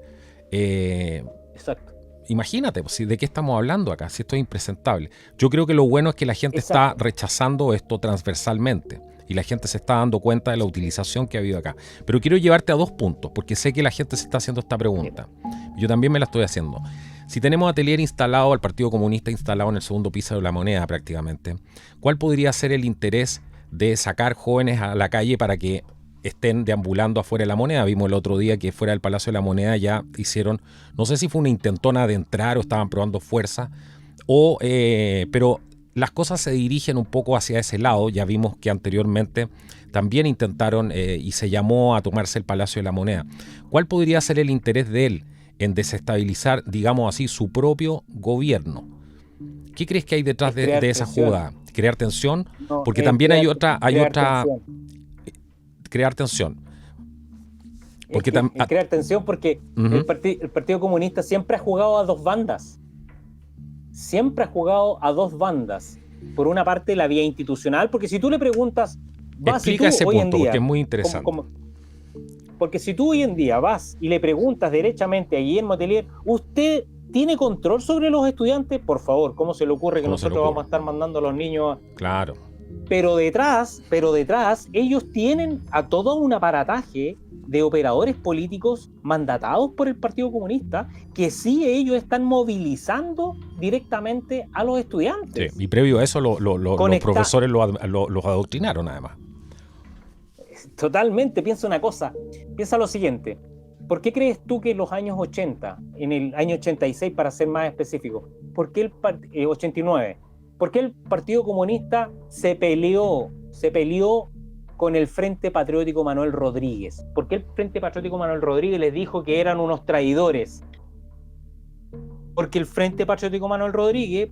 exacto. Imagínate, pues, ¿de qué estamos hablando acá? Si esto es impresentable. Yo creo que lo bueno es que la gente está rechazando esto transversalmente y la gente se está dando cuenta de la utilización que ha habido acá. Pero quiero llevarte a 2 puntos, porque sé que la gente se está haciendo esta pregunta. Yo también me la estoy haciendo. Si tenemos a Teleier instalado, al Partido Comunista instalado en el segundo piso de la moneda prácticamente, ¿cuál podría ser el interés de sacar jóvenes a la calle para que estén deambulando afuera de la moneda? Vimos el otro día que fuera del Palacio de la Moneda ya hicieron, no sé si fue una intentona de entrar o estaban probando fuerza, pero las cosas se dirigen un poco hacia ese lado. Ya vimos que anteriormente también intentaron y se llamó a tomarse el Palacio de la Moneda. ¿Cuál podría ser el interés de él en desestabilizar, digamos así, su propio gobierno? ¿Qué crees que hay detrás de esa jugada? ¿Crear tensión? No, porque también hay otra crear tensión. Porque crear tensión porque el Partido Comunista siempre ha jugado a dos bandas. Por una parte, la vía institucional, porque si tú le preguntas... Explica ese punto, porque es muy interesante. Porque si tú hoy en día vas y le preguntas derechamente a Guillermo Teleier, ¿usted tiene control sobre los estudiantes? Por favor, ¿cómo se le ocurre que nosotros vamos a estar mandando a los niños a... Claro. Pero detrás, ellos tienen a todo un aparataje de operadores políticos mandatados por el Partido Comunista que sí ellos están movilizando directamente a los estudiantes. Sí, y previo a eso los profesores los adoctrinaron además. Totalmente, piensa una cosa, piensa lo siguiente. ¿Por qué crees tú que en los años 80, en el año 86 para ser más específico, 89, ¿por qué el Partido Comunista se peleó con el Frente Patriótico Manuel Rodríguez? ¿Por qué el Frente Patriótico Manuel Rodríguez les dijo que eran unos traidores? Porque el Frente Patriótico Manuel Rodríguez,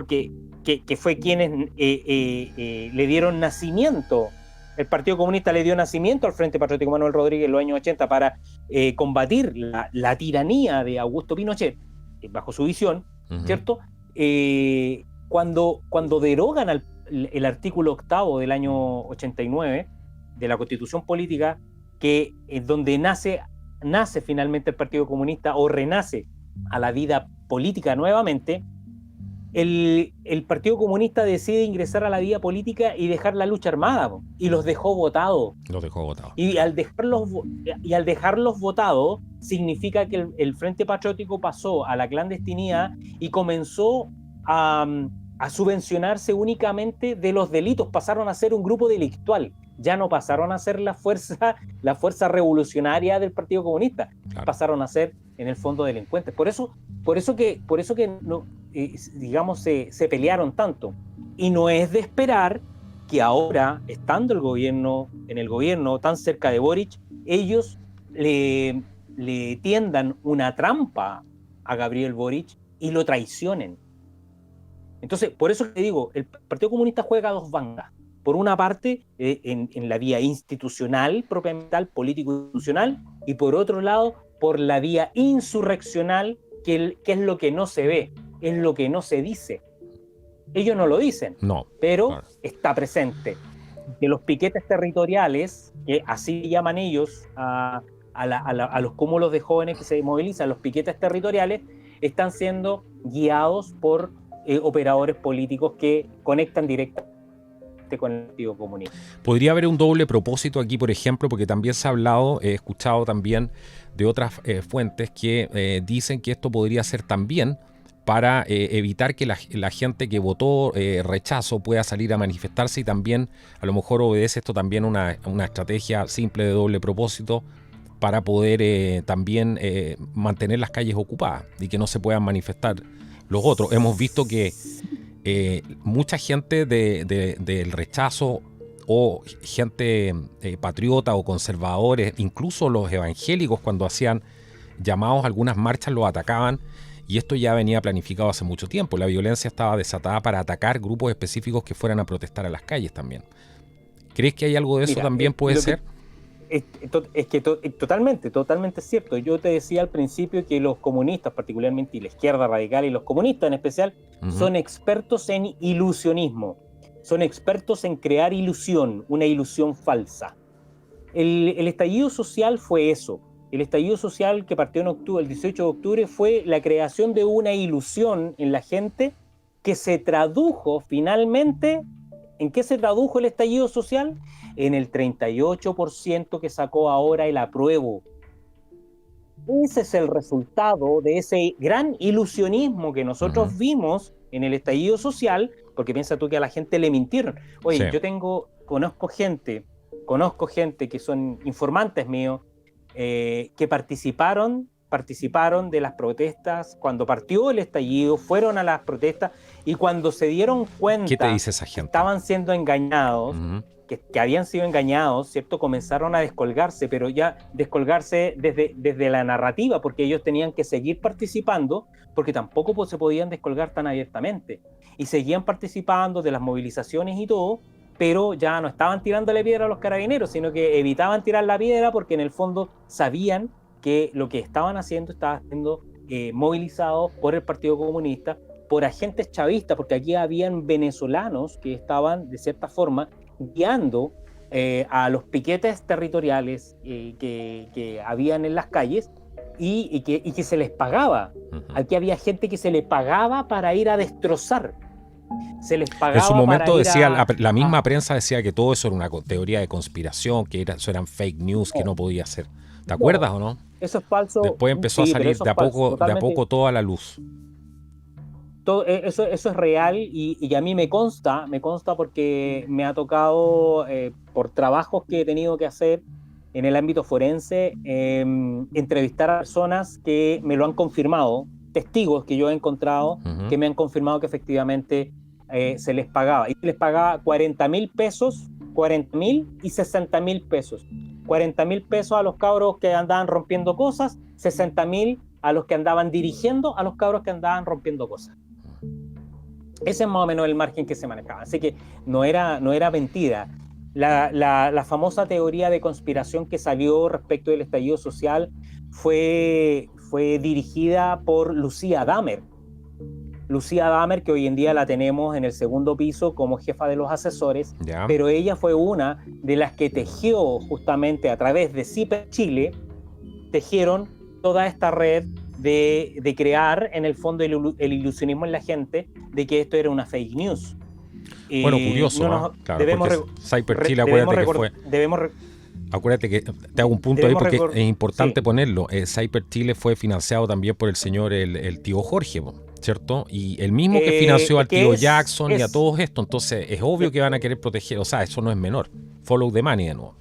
que fue quienes le dieron nacimiento. El Partido Comunista le dio nacimiento al Frente Patriótico Manuel Rodríguez en los años 80 para combatir la tiranía de Augusto Pinochet, bajo su visión, ¿cierto? Cuando derogan el artículo 8º del año 89 de la Constitución Política, que es donde nace finalmente el Partido Comunista o renace a la vida política nuevamente, el Partido Comunista decide ingresar a la vida política y dejar la lucha armada, y los dejó votados. Y al dejarlos votados, significa que el Frente Patriótico pasó a la clandestinidad y comenzó a subvencionarse únicamente de los delitos. Pasaron a ser un grupo delictual. Ya no pasaron a ser la fuerza revolucionaria del Partido Comunista. Claro. Pasaron a ser, en el fondo, delincuentes. Por eso que no, digamos, se pelearon tanto. Y no es de esperar que ahora, estando en el gobierno tan cerca de Boric, ellos le tiendan una trampa a Gabriel Boric y lo traicionen. Entonces, por eso te digo, el Partido Comunista juega a dos bandas. Por una parte, en la vía institucional, propiamente tal, político-institucional, y por otro lado, por la vía insurreccional, que es lo que no se ve, es lo que no se dice. Ellos no lo dicen, pero claro, está presente. Que los piquetes territoriales, que así llaman ellos a los cúmulos de jóvenes que se movilizan, los piquetes territoriales, están siendo guiados por operadores políticos que conectan directamente con el Partido Comunista. Podría haber un doble propósito aquí, por ejemplo, porque también se ha hablado, he escuchado también de otras fuentes que dicen que esto podría ser también para evitar que la gente que votó rechazo pueda salir a manifestarse, y también a lo mejor obedece esto también una estrategia simple de doble propósito para poder también mantener las calles ocupadas y que no se puedan manifestar los otros. Hemos visto que mucha gente del rechazo o gente patriota o conservadores, incluso los evangélicos, cuando hacían llamados a algunas marchas los atacaban, y esto ya venía planificado hace mucho tiempo. La violencia estaba desatada para atacar grupos específicos que fueran a protestar a las calles también. ¿Crees que hay algo de eso también puede ser? Totalmente cierto. Yo te decía al principio que los comunistas, particularmente, y la izquierda radical y los comunistas en especial, son expertos en ilusionismo. Son expertos en crear ilusión, una ilusión falsa. El estallido social fue eso. El estallido social que partió en octubre, el 18 de octubre, fue la creación de una ilusión en la gente que se tradujo finalmente. ¿En qué se tradujo el estallido social? En el 38% que sacó ahora el apruebo. Ese es el resultado de ese gran ilusionismo que nosotros vimos en el estallido social, porque piensa tú que a la gente le mintieron. Oye, sí. Conozco gente que son informantes míos, que participaron de las protestas, cuando partió el estallido, fueron a las protestas, y cuando se dieron cuenta ¿qué te dice esa gente? Que estaban siendo engañados, que habían sido engañados, ¿cierto? Comenzaron a descolgarse, pero ya descolgarse desde la narrativa, porque ellos tenían que seguir participando, porque tampoco se podían descolgar tan abiertamente, y seguían participando de las movilizaciones y todo, pero ya no estaban tirándole piedra a los carabineros, sino que evitaban tirar la piedra porque en el fondo sabían que lo que estaban haciendo estaba siendo movilizado por el Partido Comunista, por agentes chavistas, porque aquí habían venezolanos que estaban, de cierta forma, guiando a los piquetes territoriales que habían en las calles y que se les pagaba. Aquí había gente que se le pagaba para ir a destrozar. Se les pagaba. En su momento decía, la misma prensa decía que todo eso era una teoría de conspiración, que eso eran fake news, que no podía ser. ¿Te acuerdas o no? Eso es falso. Después empezó a salir de a poco toda la luz. Eso es real y a mí me consta porque me ha tocado, por trabajos que he tenido que hacer en el ámbito forense, entrevistar a personas que me lo han confirmado, testigos que yo he encontrado que me han confirmado que efectivamente se les pagaba. Y se les pagaba 40,000 pesos, 40,000 y 60,000 pesos. 40,000 pesos a los cabros que andaban rompiendo cosas, 60,000 a los que andaban dirigiendo a los cabros que andaban rompiendo cosas. Ese es más o menos el margen que se manejaba. Así que no era mentira. La famosa teoría de conspiración que salió respecto del estallido social fue dirigida por Lucía Damer. Lucía Damer, que hoy en día la tenemos en el segundo piso como jefa de los asesores, pero ella fue una de las que tejió justamente a través de CIPER Chile, tejieron toda esta red de crear en el fondo el ilusionismo en la gente de que esto era una fake news. Bueno, curioso, claro, CIPER Chile, acuérdate que te hago un punto ahí porque es importante ponerlo. CIPER Chile fue financiado también por el señor, el tío Jorge, ¿cierto? Y el mismo que financió al tío Jackson y a todos estos, entonces es obvio que van a querer proteger, o sea, eso no es menor. Follow the money de nuevo.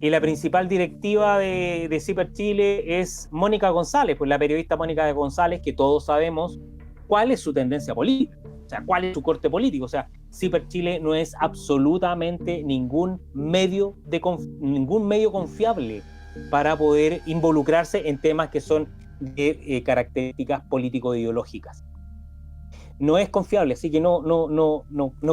Y la principal directiva de CIPER Chile es Mónica González, pues la periodista Mónica González, que todos sabemos cuál es su tendencia política, o sea, cuál es su corte político. O sea, CIPER Chile no es absolutamente ningún medio confiable para poder involucrarse en temas que son de características político-ideológicas. No es confiable, así que no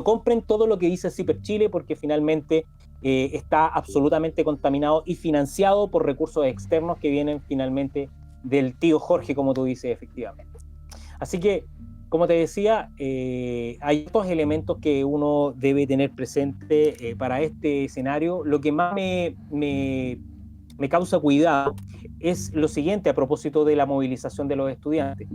compren todo lo que dice CIPER Chile, porque finalmente está absolutamente contaminado y financiado por recursos externos que vienen finalmente del tío Jorge, como tú dices, efectivamente. Así que, como te decía, hay estos elementos que uno debe tener presente para este escenario. Lo que más me causa cuidado es lo siguiente a propósito de la movilización de los estudiantes,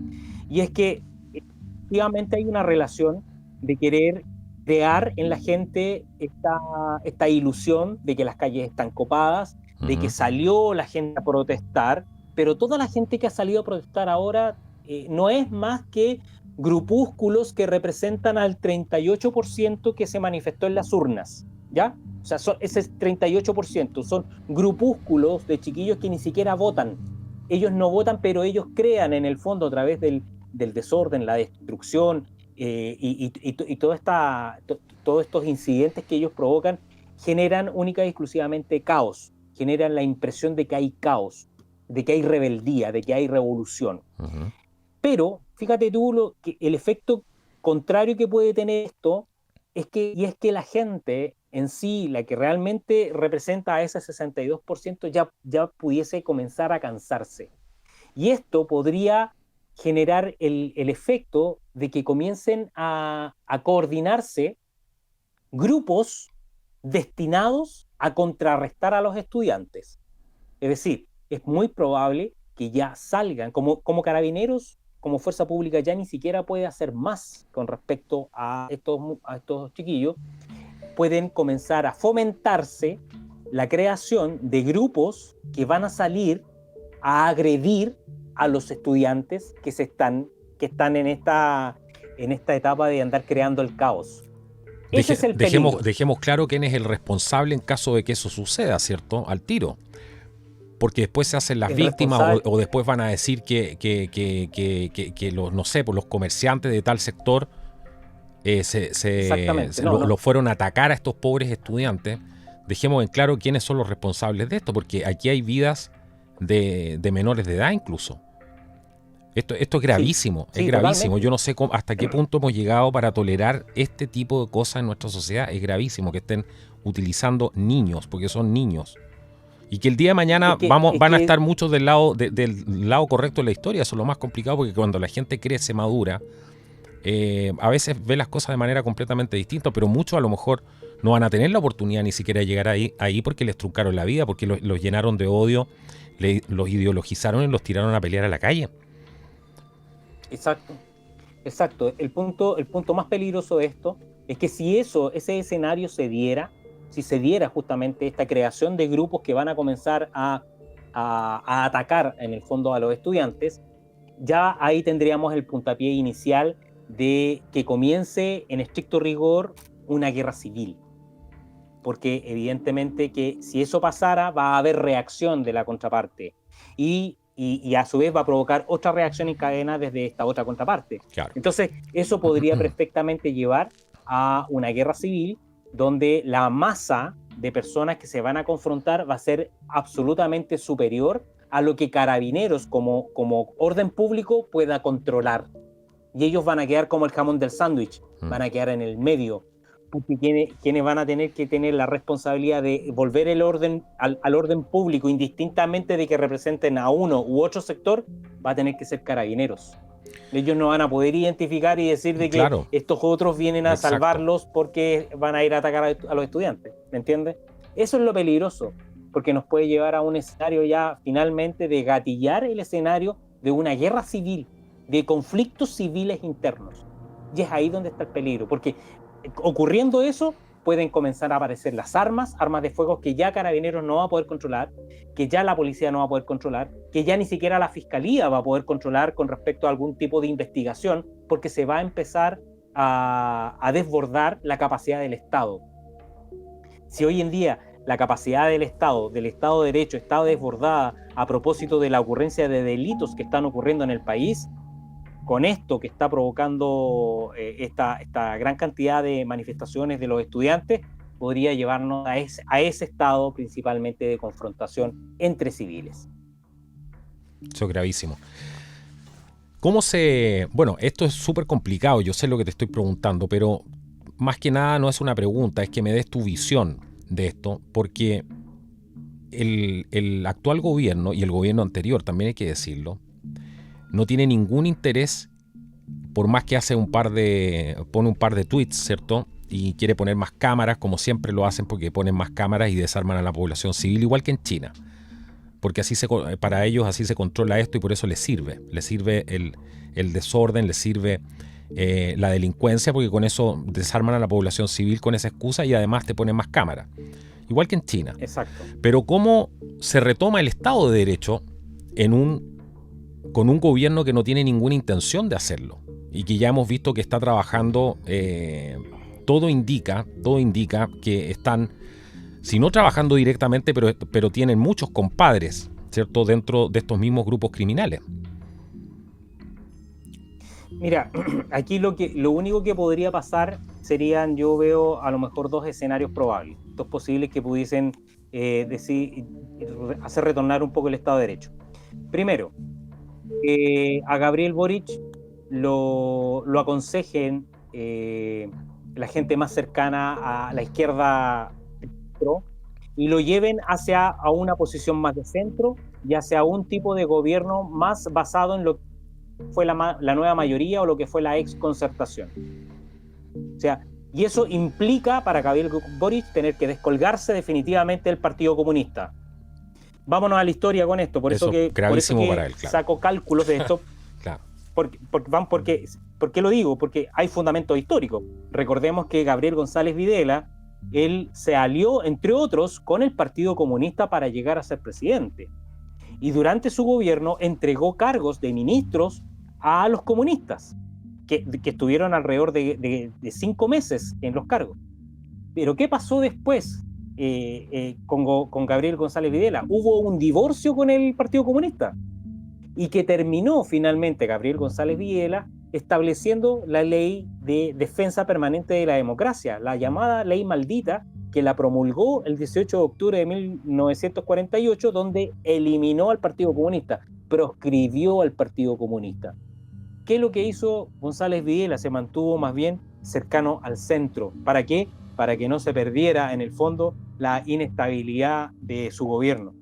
y es que efectivamente hay una relación de querer crear en la gente esta ilusión de que las calles están copadas, de que salió la gente a protestar, pero toda la gente que ha salido a protestar ahora no es más que grupúsculos que representan al 38% que se manifestó en las urnas, ¿ya? sea, ese es 38%, son grupúsculos de chiquillos que ni siquiera votan. Ellos no votan, pero ellos crean en el fondo a través del desorden, la destrucción y todos estos incidentes que ellos provocan, generan única y exclusivamente caos, generan la impresión de que hay caos, de que hay rebeldía, de que hay revolución. Uh-huh. Pero fíjate tú que el efecto contrario que puede tener esto es que la gente en sí, la que realmente representa a ese 62%, ya pudiese comenzar a cansarse. Y esto podría generar el efecto de que comiencen a coordinarse grupos destinados a contrarrestar a los estudiantes. Es decir, es muy probable que ya salgan, como Carabineros, como fuerza pública, ya ni siquiera puede hacer más con respecto a estos chiquillos. Pueden comenzar a fomentarse la creación de grupos que van a salir a agredir a los estudiantes que están en esta etapa de andar creando el caos. Ese es el peligro. Dejemos claro quién es el responsable en caso de que eso suceda, ¿cierto? Al tiro. Porque después se hacen las víctimas o después van a decir que los, no sé, por los comerciantes de tal sector lo fueron a atacar a estos pobres estudiantes. Dejemos en claro quiénes son los responsables de esto, porque aquí hay vidas de menores de edad incluso. Esto es gravísimo, es gravísimo. Totalmente. Yo no sé hasta qué punto hemos llegado para tolerar este tipo de cosas en nuestra sociedad. Es gravísimo que estén utilizando niños, porque son niños. Y que el día de mañana van a estar muchos del lado correcto de la historia. Eso es lo más complicado, porque cuando la gente crece, madura, a veces ve las cosas de manera completamente distinta, pero muchos a lo mejor no van a tener la oportunidad ni siquiera de llegar ahí porque les truncaron la vida, porque los llenaron de odio, los ideologizaron y los tiraron a pelear a la calle. Exacto. El punto más peligroso de esto es que si ese escenario se diera, si se diera justamente esta creación de grupos que van a comenzar a atacar en el fondo a los estudiantes, ya ahí tendríamos el puntapié inicial de que comience en estricto rigor una guerra civil. Porque evidentemente que si eso pasara va a haber reacción de la contraparte y a su vez va a provocar otra reacción en cadena desde esta otra contraparte. Claro. Entonces eso podría perfectamente llevar a una guerra civil donde la masa de personas que se van a confrontar va a ser absolutamente superior a lo que Carabineros como orden público pueda controlar. Y ellos van a quedar como el jamón del sándwich, van a quedar en el medio, porque quienes van a tener que tener la responsabilidad de volver el orden al orden público, indistintamente de que representen a uno u otro sector, va a tener que ser Carabineros. Ellos no van a poder identificar y decir de que estos otros vienen a salvarlos porque van a ir a atacar a los estudiantes, ¿me entiendes? Eso es lo peligroso, porque nos puede llevar a un escenario ya finalmente de gatillar el escenario de una guerra civil, de conflictos civiles internos. Y es ahí donde está el peligro, porque ocurriendo eso, pueden comenzar a aparecer las armas de fuego que ya Carabineros no va a poder controlar, que ya la policía no va a poder controlar, que ya ni siquiera la fiscalía va a poder controlar con respecto a algún tipo de investigación, porque se va a empezar a desbordar la capacidad del Estado. Si hoy en día la capacidad del Estado de Derecho está desbordada a propósito de la ocurrencia de delitos que están ocurriendo en el país, con esto que está provocando esta gran cantidad de manifestaciones de los estudiantes, podría llevarnos a ese estado principalmente de confrontación entre civiles. Eso es gravísimo. Bueno, esto es súper complicado, yo sé lo que te estoy preguntando, pero más que nada no es una pregunta, es que me des tu visión de esto, porque el actual gobierno y el gobierno anterior, también hay que decirlo, no tiene ningún interés, por más que pone un par de tweets, ¿cierto? Y quiere poner más cámaras, como siempre lo hacen, porque ponen más cámaras y desarman a la población civil, igual que en China. Porque para ellos así se controla esto y por eso les sirve el desorden, les sirve la delincuencia, porque con eso desarman a la población civil con esa excusa y además te ponen más cámaras. Igual que en China. Exacto. Pero ¿cómo se retoma el Estado de Derecho con un gobierno que no tiene ninguna intención de hacerlo y que ya hemos visto que está trabajando? Todo indica que están si no trabajando directamente, pero tienen muchos compadres, ¿cierto?, dentro de estos mismos grupos criminales. Mira, aquí lo único que podría pasar serían, yo veo a lo mejor dos escenarios probables, dos posibles que pudiesen hacer retornar un poco el Estado de Derecho. Primero, a Gabriel Boric lo aconsejen la gente más cercana a la izquierda y lo lleven a una posición más de centro y hacia un tipo de gobierno más basado en lo que fue la nueva mayoría o lo que fue la ex concertación. O sea, y eso implica para Gabriel Boric tener que descolgarse definitivamente del Partido Comunista. Vámonos a la historia con esto, por eso que para él, claro. Saco cálculos de esto. Claro. ¿Por qué lo digo? Porque hay fundamentos históricos. Recordemos que Gabriel González Videla, él se alió, entre otros, con el Partido Comunista para llegar a ser presidente. Y durante su gobierno entregó cargos de ministros a los comunistas, que estuvieron alrededor de 5 meses en los cargos. Pero ¿qué pasó después con Gabriel González Videla? Hubo un divorcio con el Partido Comunista y que terminó finalmente Gabriel González Videla estableciendo la ley de defensa permanente de la democracia, la llamada ley maldita, que la promulgó el 18 de octubre de 1948, donde eliminó al Partido Comunista, proscribió al Partido Comunista. ¿Qué es lo que hizo González Videla? Se mantuvo más bien cercano al centro. ¿Para qué? Para que no se perdiera, en el fondo, la inestabilidad de su gobierno.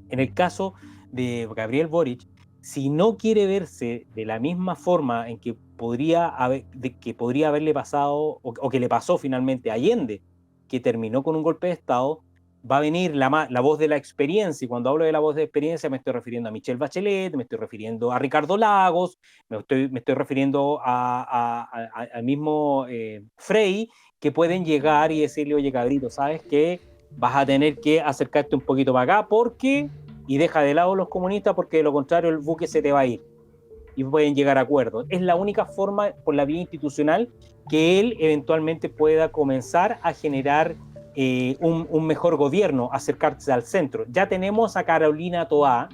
En el caso de Gabriel Boric, si no quiere verse de la misma forma en que podría haberle pasado, o que le pasó finalmente a Allende, que terminó con un golpe de Estado, va a venir la voz de la experiencia, y cuando hablo de la voz de experiencia me estoy refiriendo a Michelle Bachelet, me estoy refiriendo a Ricardo Lagos, me estoy refiriendo al mismo Frei, que pueden llegar y decirle, oye, cabrito, ¿sabes qué? Vas a tener que acercarte un poquito para acá, y deja de lado los comunistas, porque de lo contrario el buque se te va a ir. Y pueden llegar a acuerdos. Es la única forma, por la vía institucional, que él eventualmente pueda comenzar a generar un mejor gobierno, acercarse al centro. Ya tenemos a Carolina Toá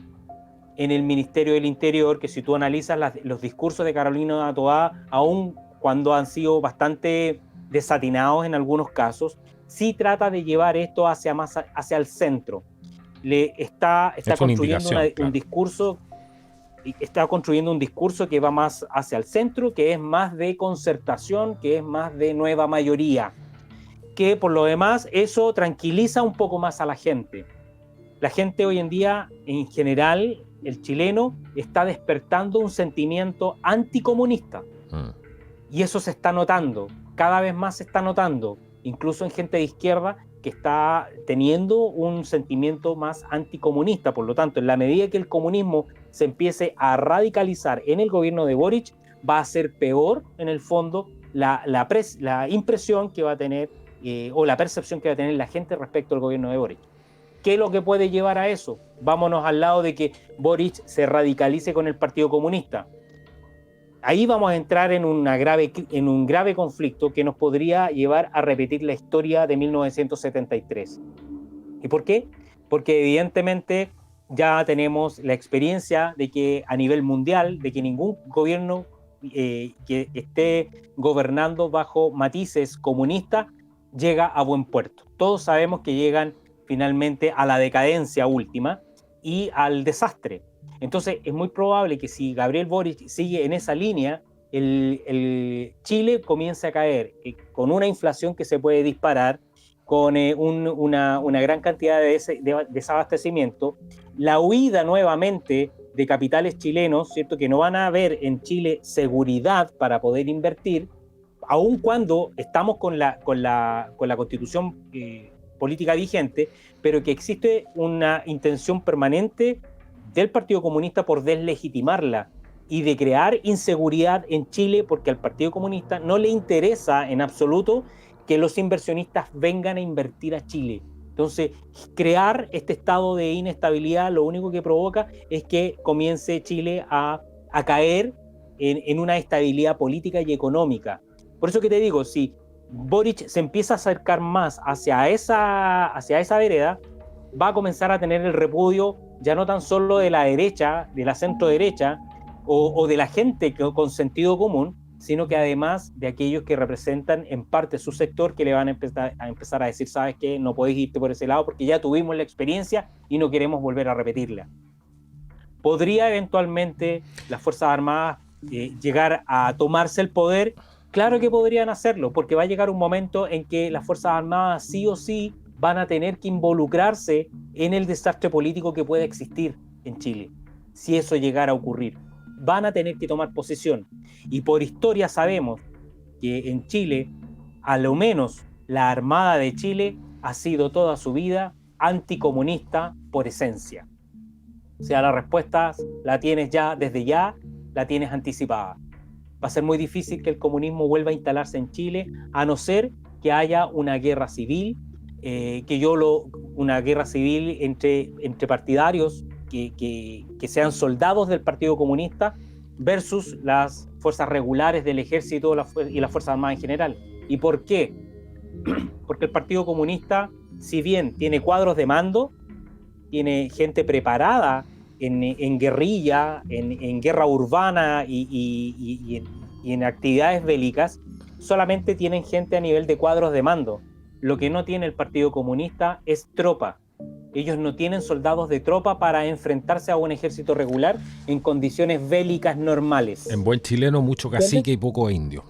en el Ministerio del Interior, que si tú analizas los discursos de Carolina Toá, aun cuando han sido bastante desatinados en algunos casos, sí trata de llevar esto hacia el centro. Está construyendo un discurso. Está construyendo un discurso que va más hacia el centro, que es más de concertación, que es más de nueva mayoría, que por lo demás eso tranquiliza un poco más a la gente. La gente hoy en día, en general, el chileno está despertando un sentimiento anticomunista, y eso se está notando, cada vez más se está notando, incluso en gente de izquierda que está teniendo un sentimiento más anticomunista. Por lo tanto, en la medida que el comunismo se empiece a radicalizar en el gobierno de Boric, va a ser peor, en el fondo, la impresión que va a tener o la percepción que va a tener la gente respecto al gobierno de Boric. ¿Qué es lo que puede llevar a eso? Vámonos al lado de que Boric se radicalice con el Partido Comunista. Ahí vamos a entrar en un grave conflicto que nos podría llevar a repetir la historia de 1973. ¿Y por qué? Porque evidentemente ya tenemos la experiencia de que a nivel mundial, de que ningún gobierno que esté gobernando bajo matices comunistas llega a buen puerto. Todos sabemos que llegan finalmente a la decadencia última y al desastre. Entonces es muy probable que si Gabriel Boric sigue en esa línea, el Chile comience a caer con una inflación que se puede disparar, con una gran cantidad de desabastecimiento, la huida nuevamente de capitales chilenos, ¿cierto?, que no van a haber en Chile seguridad para poder invertir, aun cuando estamos con la constitución política vigente, pero que existe una intención permanente del Partido Comunista por deslegitimarla y de crear inseguridad en Chile, porque al Partido Comunista no le interesa en absoluto que los inversionistas vengan a invertir a Chile. Entonces, crear este estado de inestabilidad lo único que provoca es que comience Chile a caer en una estabilidad política y económica. Por eso que te digo, si Boric se empieza a acercar más hacia esa vereda, va a comenzar a tener el repudio ya no tan solo de la derecha, de la centro derecha, o de la gente con sentido común, sino que además de aquellos que representan en parte su sector, que le van a empezar a decir, sabes qué, no podés irte por ese lado porque ya tuvimos la experiencia y no queremos volver a repetirla. ¿Podría eventualmente las Fuerzas Armadas llegar a tomarse el poder? Claro que podrían hacerlo, porque va a llegar un momento en que las Fuerzas Armadas sí o sí van a tener que involucrarse en el desastre político que pueda existir en Chile, si eso llegara a ocurrir. Van a tener que tomar posesión. Y por historia sabemos que en Chile, a lo menos la Armada de Chile ha sido toda su vida anticomunista por esencia. O sea, la respuesta la tienes ya, desde ya, la tienes anticipada. Va a ser muy difícil que el comunismo vuelva a instalarse en Chile, a no ser que haya una guerra civil, una guerra civil entre partidarios que sean soldados del Partido Comunista versus las fuerzas regulares del ejército y las Fuerzas Armadas en general. ¿Y por qué? Porque el Partido Comunista, si bien tiene cuadros de mando, tiene gente preparada en guerrilla, en guerra urbana y en actividades bélicas, solamente tienen gente a nivel de cuadros de mando. Lo que no tiene el Partido Comunista es tropa. Ellos no tienen soldados de tropa para enfrentarse a un ejército regular en condiciones bélicas normales. En buen chileno, mucho cacique y poco indio.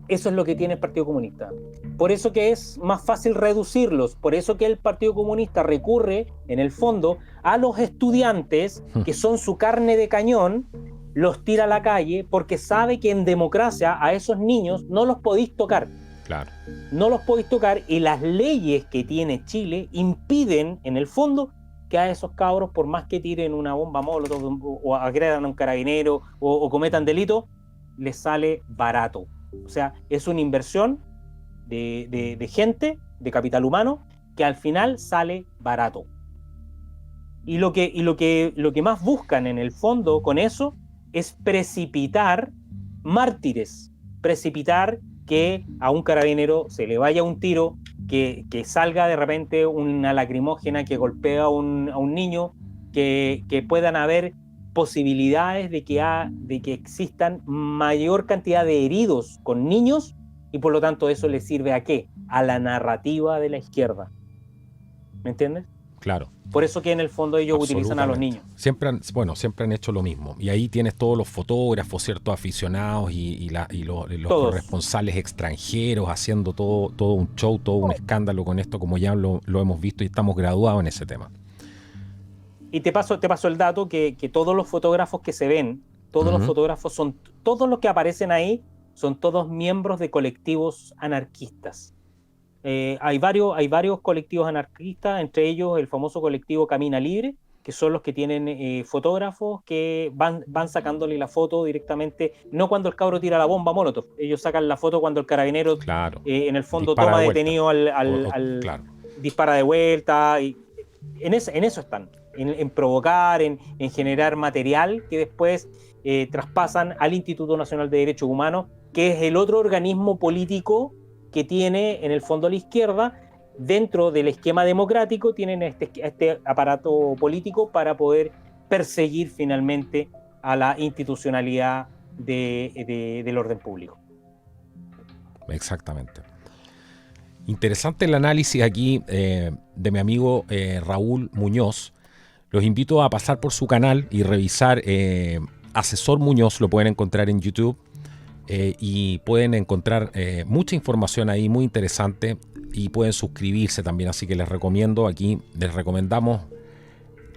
Eso es lo que tiene el Partido Comunista. Por eso que es más fácil reducirlos. Por eso que el Partido Comunista recurre, en el fondo, a los estudiantes, que son su carne de cañón, los tira a la calle, porque sabe que en democracia a esos niños no los podéis tocar. Claro. No los podéis tocar, y las leyes que tiene Chile impiden, en el fondo, que a esos cabros, por más que tiren una bomba molotov o agredan a un carabinero o cometan delito, les sale barato. O sea, es una inversión de gente, de capital humano, que al final sale barato. Y lo que más buscan en el fondo con eso es precipitar mártires, precipitar que a un carabinero se le vaya un tiro, que salga de repente una lacrimógena que golpea a un niño, que puedan haber posibilidades de que existan mayor cantidad de heridos con niños, y por lo tanto eso le sirve ¿a qué? A la narrativa de la izquierda. ¿Me entiendes? Claro. Por eso que en el fondo ellos utilizan a los niños. Siempre han hecho lo mismo. Y ahí tienes todos los fotógrafos, ciertos aficionados y los corresponsales extranjeros haciendo todo un show, todo un escándalo con esto, como ya lo hemos visto y estamos graduados en ese tema. Y te paso el dato que todos los fotógrafos que se ven, todos los fotógrafos todos los que aparecen ahí son todos miembros de colectivos anarquistas. Hay varios colectivos anarquistas, entre ellos el famoso colectivo Camina Libre, que son los que tienen fotógrafos que van sacándole la foto directamente, no cuando el cabro tira la bomba molotov, ellos sacan la foto cuando el carabinero, claro, en el fondo dispara toma de detenido claro, dispara de vuelta, y en eso están, en provocar, en generar material que después traspasan al Instituto Nacional de Derechos Humanos, que es el otro organismo político que tiene en el fondo la izquierda. Dentro del esquema democrático tienen este aparato político para poder perseguir finalmente a la institucionalidad del orden público. Exactamente. Interesante el análisis aquí de mi amigo Raúl Muñoz. Los invito a pasar por su canal y revisar Asesor Muñoz, lo pueden encontrar en YouTube. Y pueden encontrar mucha información ahí muy interesante, y pueden suscribirse también, así que les recomendamos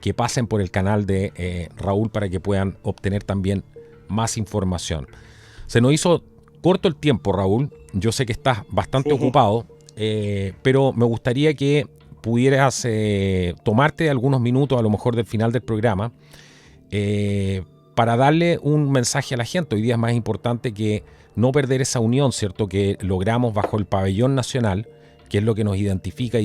que pasen por el canal de Raúl para que puedan obtener también más información. Se nos hizo corto el tiempo, Raúl, yo sé que estás bastante ocupado, pero me gustaría que pudieras tomarte algunos minutos a lo mejor del final del programa para darle un mensaje a la gente. Hoy día es más importante que no perder esa unión, ¿cierto?, que logramos bajo el pabellón nacional, que es lo que nos identifica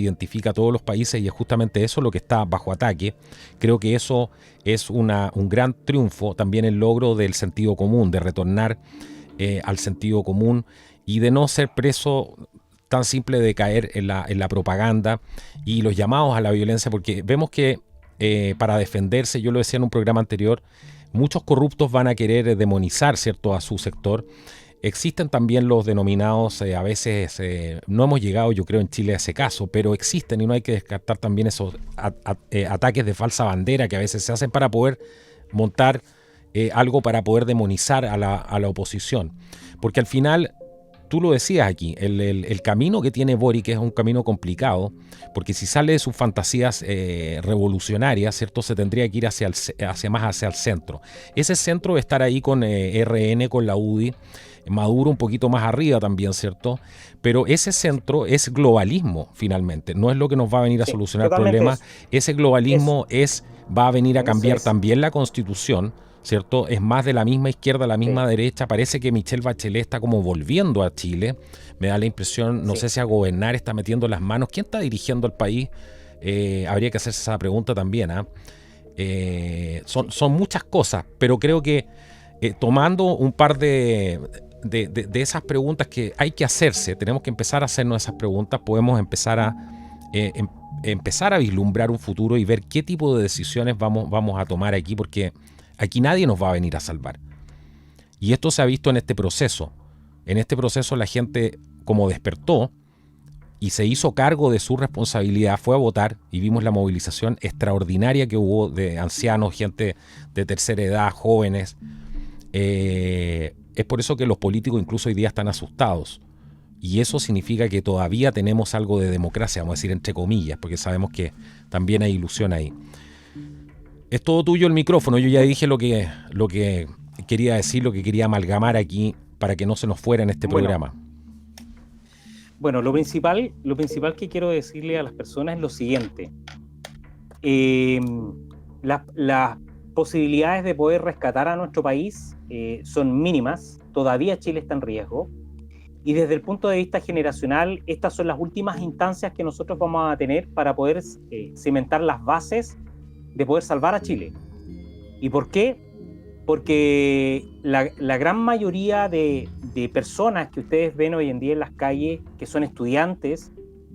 a todos los países, y es justamente eso lo que está bajo ataque. Creo que eso es un gran triunfo, también el logro del sentido común, de retornar al sentido común y de no ser preso tan simple de caer en la propaganda y los llamados a la violencia, porque vemos que para defenderse, yo lo decía en un programa anterior, muchos corruptos van a querer demonizar, ¿cierto?, a su sector. Existen también los denominados, a veces no hemos llegado, yo creo, en Chile a ese caso, pero existen y no hay que descartar también esos ataques de falsa bandera que a veces se hacen para poder montar algo para poder demonizar a la oposición. Porque al final, tú lo decías aquí, el camino que tiene Boric es un camino complicado, porque si sale de sus fantasías revolucionarias, ¿cierto?, se tendría que ir más hacia el centro. Ese centro de estar ahí con RN, con la UDI, Maduro un poquito más arriba también, ¿cierto? Pero ese centro es globalismo, finalmente. No es lo que nos va a venir a solucionar problemas. Ese globalismo va a venir a cambiar también la Constitución, ¿cierto? Es más de la misma izquierda, la misma derecha. Parece que Michelle Bachelet está como volviendo a Chile. Me da la impresión, no sé si a gobernar está metiendo las manos. ¿Quién está dirigiendo el país? Habría que hacerse esa pregunta también, son muchas cosas, pero creo que tomando un par de esas preguntas que hay que hacerse, tenemos que empezar a hacernos esas preguntas, podemos empezar a vislumbrar un futuro y ver qué tipo de decisiones vamos a tomar aquí, porque aquí nadie nos va a venir a salvar. Y esto se ha visto en este proceso. En este proceso la gente, como despertó y se hizo cargo de su responsabilidad, fue a votar y vimos la movilización extraordinaria que hubo de ancianos, gente de tercera edad, jóvenes. Es por eso que los políticos incluso hoy día están asustados. Y eso significa que todavía tenemos algo de democracia, vamos a decir entre comillas, porque sabemos que también hay ilusión ahí. Es todo tuyo el micrófono. Yo ya dije lo que quería decir, lo que quería amalgamar aquí para que no se nos fuera en este programa. Bueno, lo principal que quiero decirle a las personas es lo siguiente. Las posibilidades de poder rescatar a nuestro país son mínimas. Todavía Chile está en riesgo. Y desde el punto de vista generacional, estas son las últimas instancias que nosotros vamos a tener para poder cimentar las bases de poder salvar a Chile. ¿Y por qué? Porque la gran mayoría de personas que ustedes ven hoy en día en las calles, que son estudiantes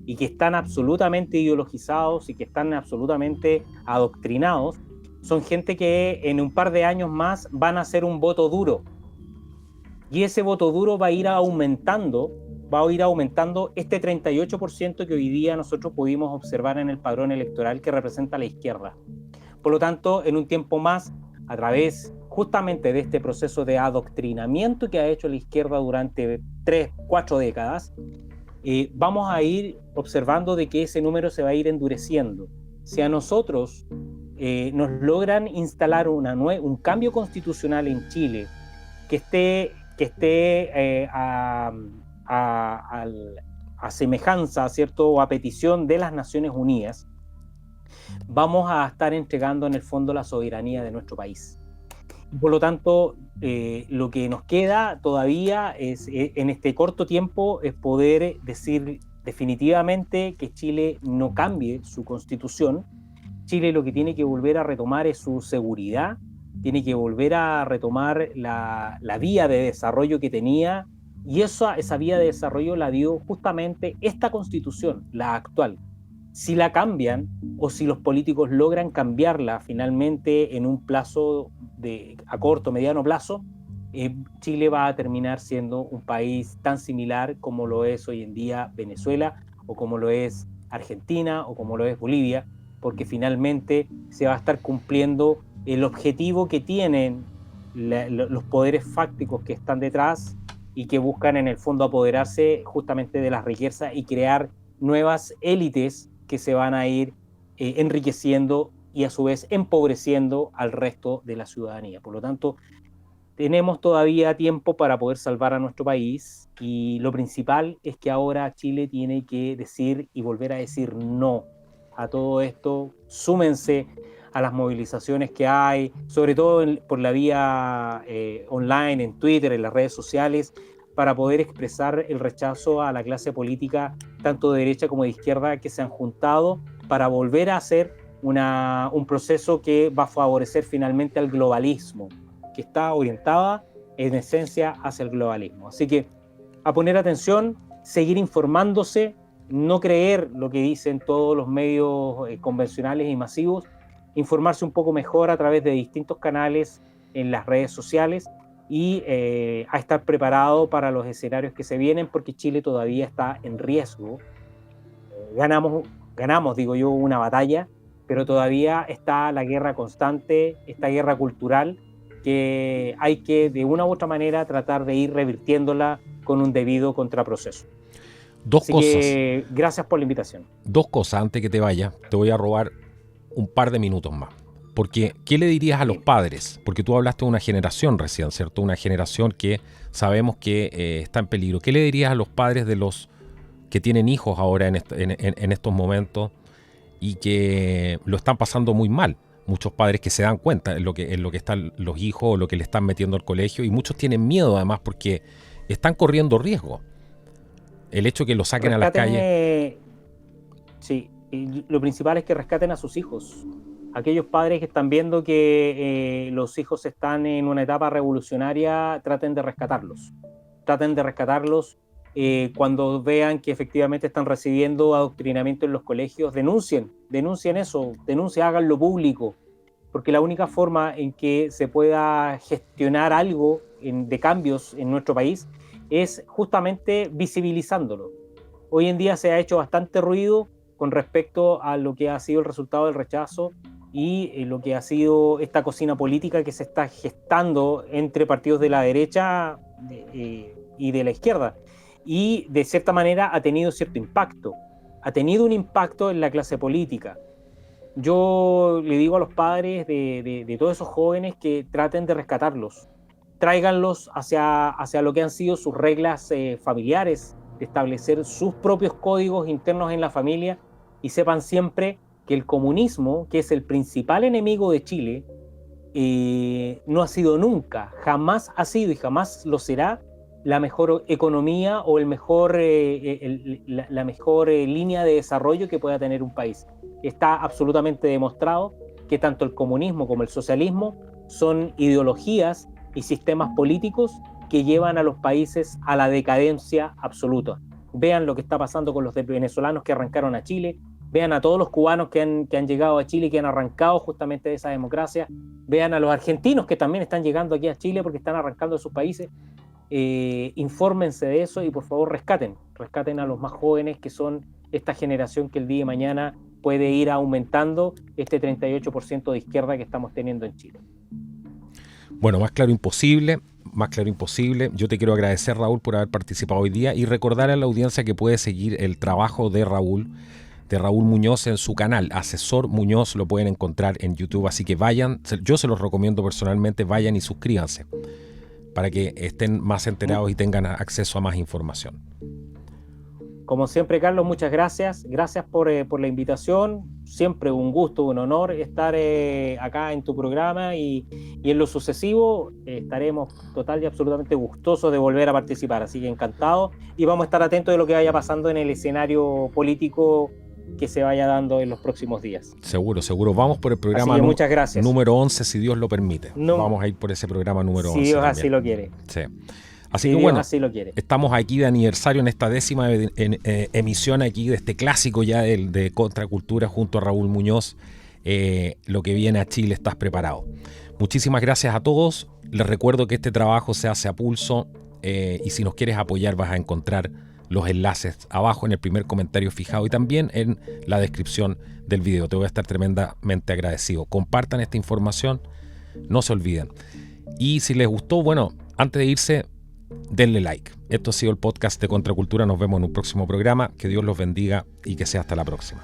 y que están absolutamente ideologizados y que están absolutamente adoctrinados, son gente que en un par de años más van a hacer un voto duro. Y ese voto duro va a ir aumentando este 38% que hoy día nosotros pudimos observar en el padrón electoral que representa a la izquierda. Por lo tanto, en un tiempo más, a través justamente de este proceso de adoctrinamiento que ha hecho la izquierda durante 3-4 décadas, vamos a ir observando de que ese número se va a ir endureciendo. Si a nosotros nos logran instalar un cambio constitucional en Chile que esté a semejanza, ¿cierto?, o a petición de las Naciones Unidas, vamos a estar entregando en el fondo la soberanía de nuestro país. Por lo tanto, lo que nos queda todavía es, en este corto tiempo, es poder decir definitivamente que Chile no cambie su constitución. Chile lo que tiene que volver a retomar es su seguridad, tiene que volver a retomar la vía de desarrollo que tenía, y esa vía de desarrollo la dio justamente esta constitución, la actual. Si la cambian o si los políticos logran cambiarla finalmente en un plazo a corto, mediano plazo, Chile va a terminar siendo un país tan similar como lo es hoy en día Venezuela, o como lo es Argentina, o como lo es Bolivia, porque finalmente se va a estar cumpliendo el objetivo que tienen los poderes fácticos que están detrás y que buscan en el fondo apoderarse justamente de las riquezas y crear nuevas élites que se van a ir enriqueciendo y a su vez empobreciendo al resto de la ciudadanía. Por lo tanto, tenemos todavía tiempo para poder salvar a nuestro país, y lo principal es que ahora Chile tiene que decir y volver a decir no a todo esto. Súmense a las movilizaciones que hay, sobre todo por la vía online, en Twitter, en las redes sociales, para poder expresar el rechazo a la clase política, tanto de derecha como de izquierda, que se han juntado para volver a hacer un proceso que va a favorecer finalmente al globalismo, que está orientada en esencia hacia el globalismo. Así que a poner atención, seguir informándose, no creer lo que dicen todos los medios convencionales y masivos, informarse un poco mejor a través de distintos canales en las redes sociales y a estar preparado para los escenarios que se vienen, porque Chile todavía está en riesgo. Ganamos, digo yo, una batalla, pero todavía está la guerra constante, esta guerra cultural, que hay que de una u otra manera tratar de ir revirtiéndola con un debido contraproceso. Así que, gracias por la invitación. Dos cosas antes que te vaya. Te voy a robar un par de minutos más. Porque, ¿qué le dirías a los padres? Porque tú hablaste de una generación recién, ¿cierto? Una generación que sabemos que está en peligro. ¿Qué le dirías a los padres de los que tienen hijos ahora en estos momentos y que lo están pasando muy mal? Muchos padres que se dan cuenta en lo que están los hijos o lo que le están metiendo al colegio, y muchos tienen miedo además porque están corriendo riesgo. El hecho de que lo saquen a las calles. Sí, y lo principal es que rescaten a sus hijos. Aquellos padres que están viendo que los hijos están en una etapa revolucionaria, traten de rescatarlos. Cuando vean que efectivamente están recibiendo adoctrinamiento en los colegios, denuncien eso, háganlo público, porque la única forma en que se pueda gestionar algo de cambios en nuestro país es justamente visibilizándolo. Hoy en día se ha hecho bastante ruido con respecto a lo que ha sido el resultado del rechazo y lo que ha sido esta cocina política que se está gestando entre partidos de la derecha y de la izquierda. Y de cierta manera ha tenido cierto impacto. Ha tenido un impacto en la clase política. Yo le digo a los padres de todos esos jóvenes que traten de rescatarlos. Tráiganlos hacia lo que han sido sus reglas familiares, de establecer sus propios códigos internos en la familia, y sepan siempre que el comunismo, que es el principal enemigo de Chile, no ha sido nunca, jamás ha sido y jamás lo será la mejor economía o la mejor línea de desarrollo que pueda tener un país. Está absolutamente demostrado que tanto el comunismo como el socialismo son ideologías y sistemas políticos que llevan a los países a la decadencia absoluta. Vean lo que está pasando con los venezolanos que arrancaron a Chile, vean a todos los cubanos que han llegado a Chile y que han arrancado justamente de esa democracia, vean a los argentinos que también están llegando aquí a Chile porque están arrancando de sus países. Infórmense de eso y por favor rescaten a los más jóvenes, que son esta generación que el día de mañana puede ir aumentando este 38% de izquierda que estamos teniendo en Chile. Bueno, más claro imposible. Yo te quiero agradecer, Raúl, por haber participado hoy día y recordar a la audiencia que puede seguir el trabajo de Raúl Muñoz en su canal, Asesor Muñoz, lo pueden encontrar en YouTube, así que vayan, yo se los recomiendo personalmente, vayan y suscríbanse para que estén más enterados y tengan acceso a más información. Como siempre, Carlos, muchas gracias. Gracias por la invitación. Siempre un gusto, un honor estar acá en tu programa y en lo sucesivo estaremos total y absolutamente gustosos de volver a participar. Así que encantado, y vamos a estar atentos de lo que vaya pasando en el escenario político que se vaya dando en los próximos días. Seguro. Vamos por el programa muchas gracias. Número 11, si Dios lo permite. Vamos a ir por ese programa número 11. Si Dios también. Así lo quiere. Sí. Así que bueno, así lo quiere. Estamos aquí de aniversario en esta 10ª emisión aquí de este clásico ya de Contracultura junto a Raúl Muñoz. Lo que viene a Chile, estás preparado. Muchísimas gracias a todos. Les recuerdo que este trabajo se hace a pulso y si nos quieres apoyar vas a encontrar los enlaces abajo en el primer comentario fijado y también en la descripción del video. Te voy a estar tremendamente agradecido. Compartan esta información, no se olviden. Y si les gustó, bueno, antes de irse, denle like. Esto ha sido el podcast de Contracultura. Nos vemos en un próximo programa. Que Dios los bendiga y que sea hasta la próxima.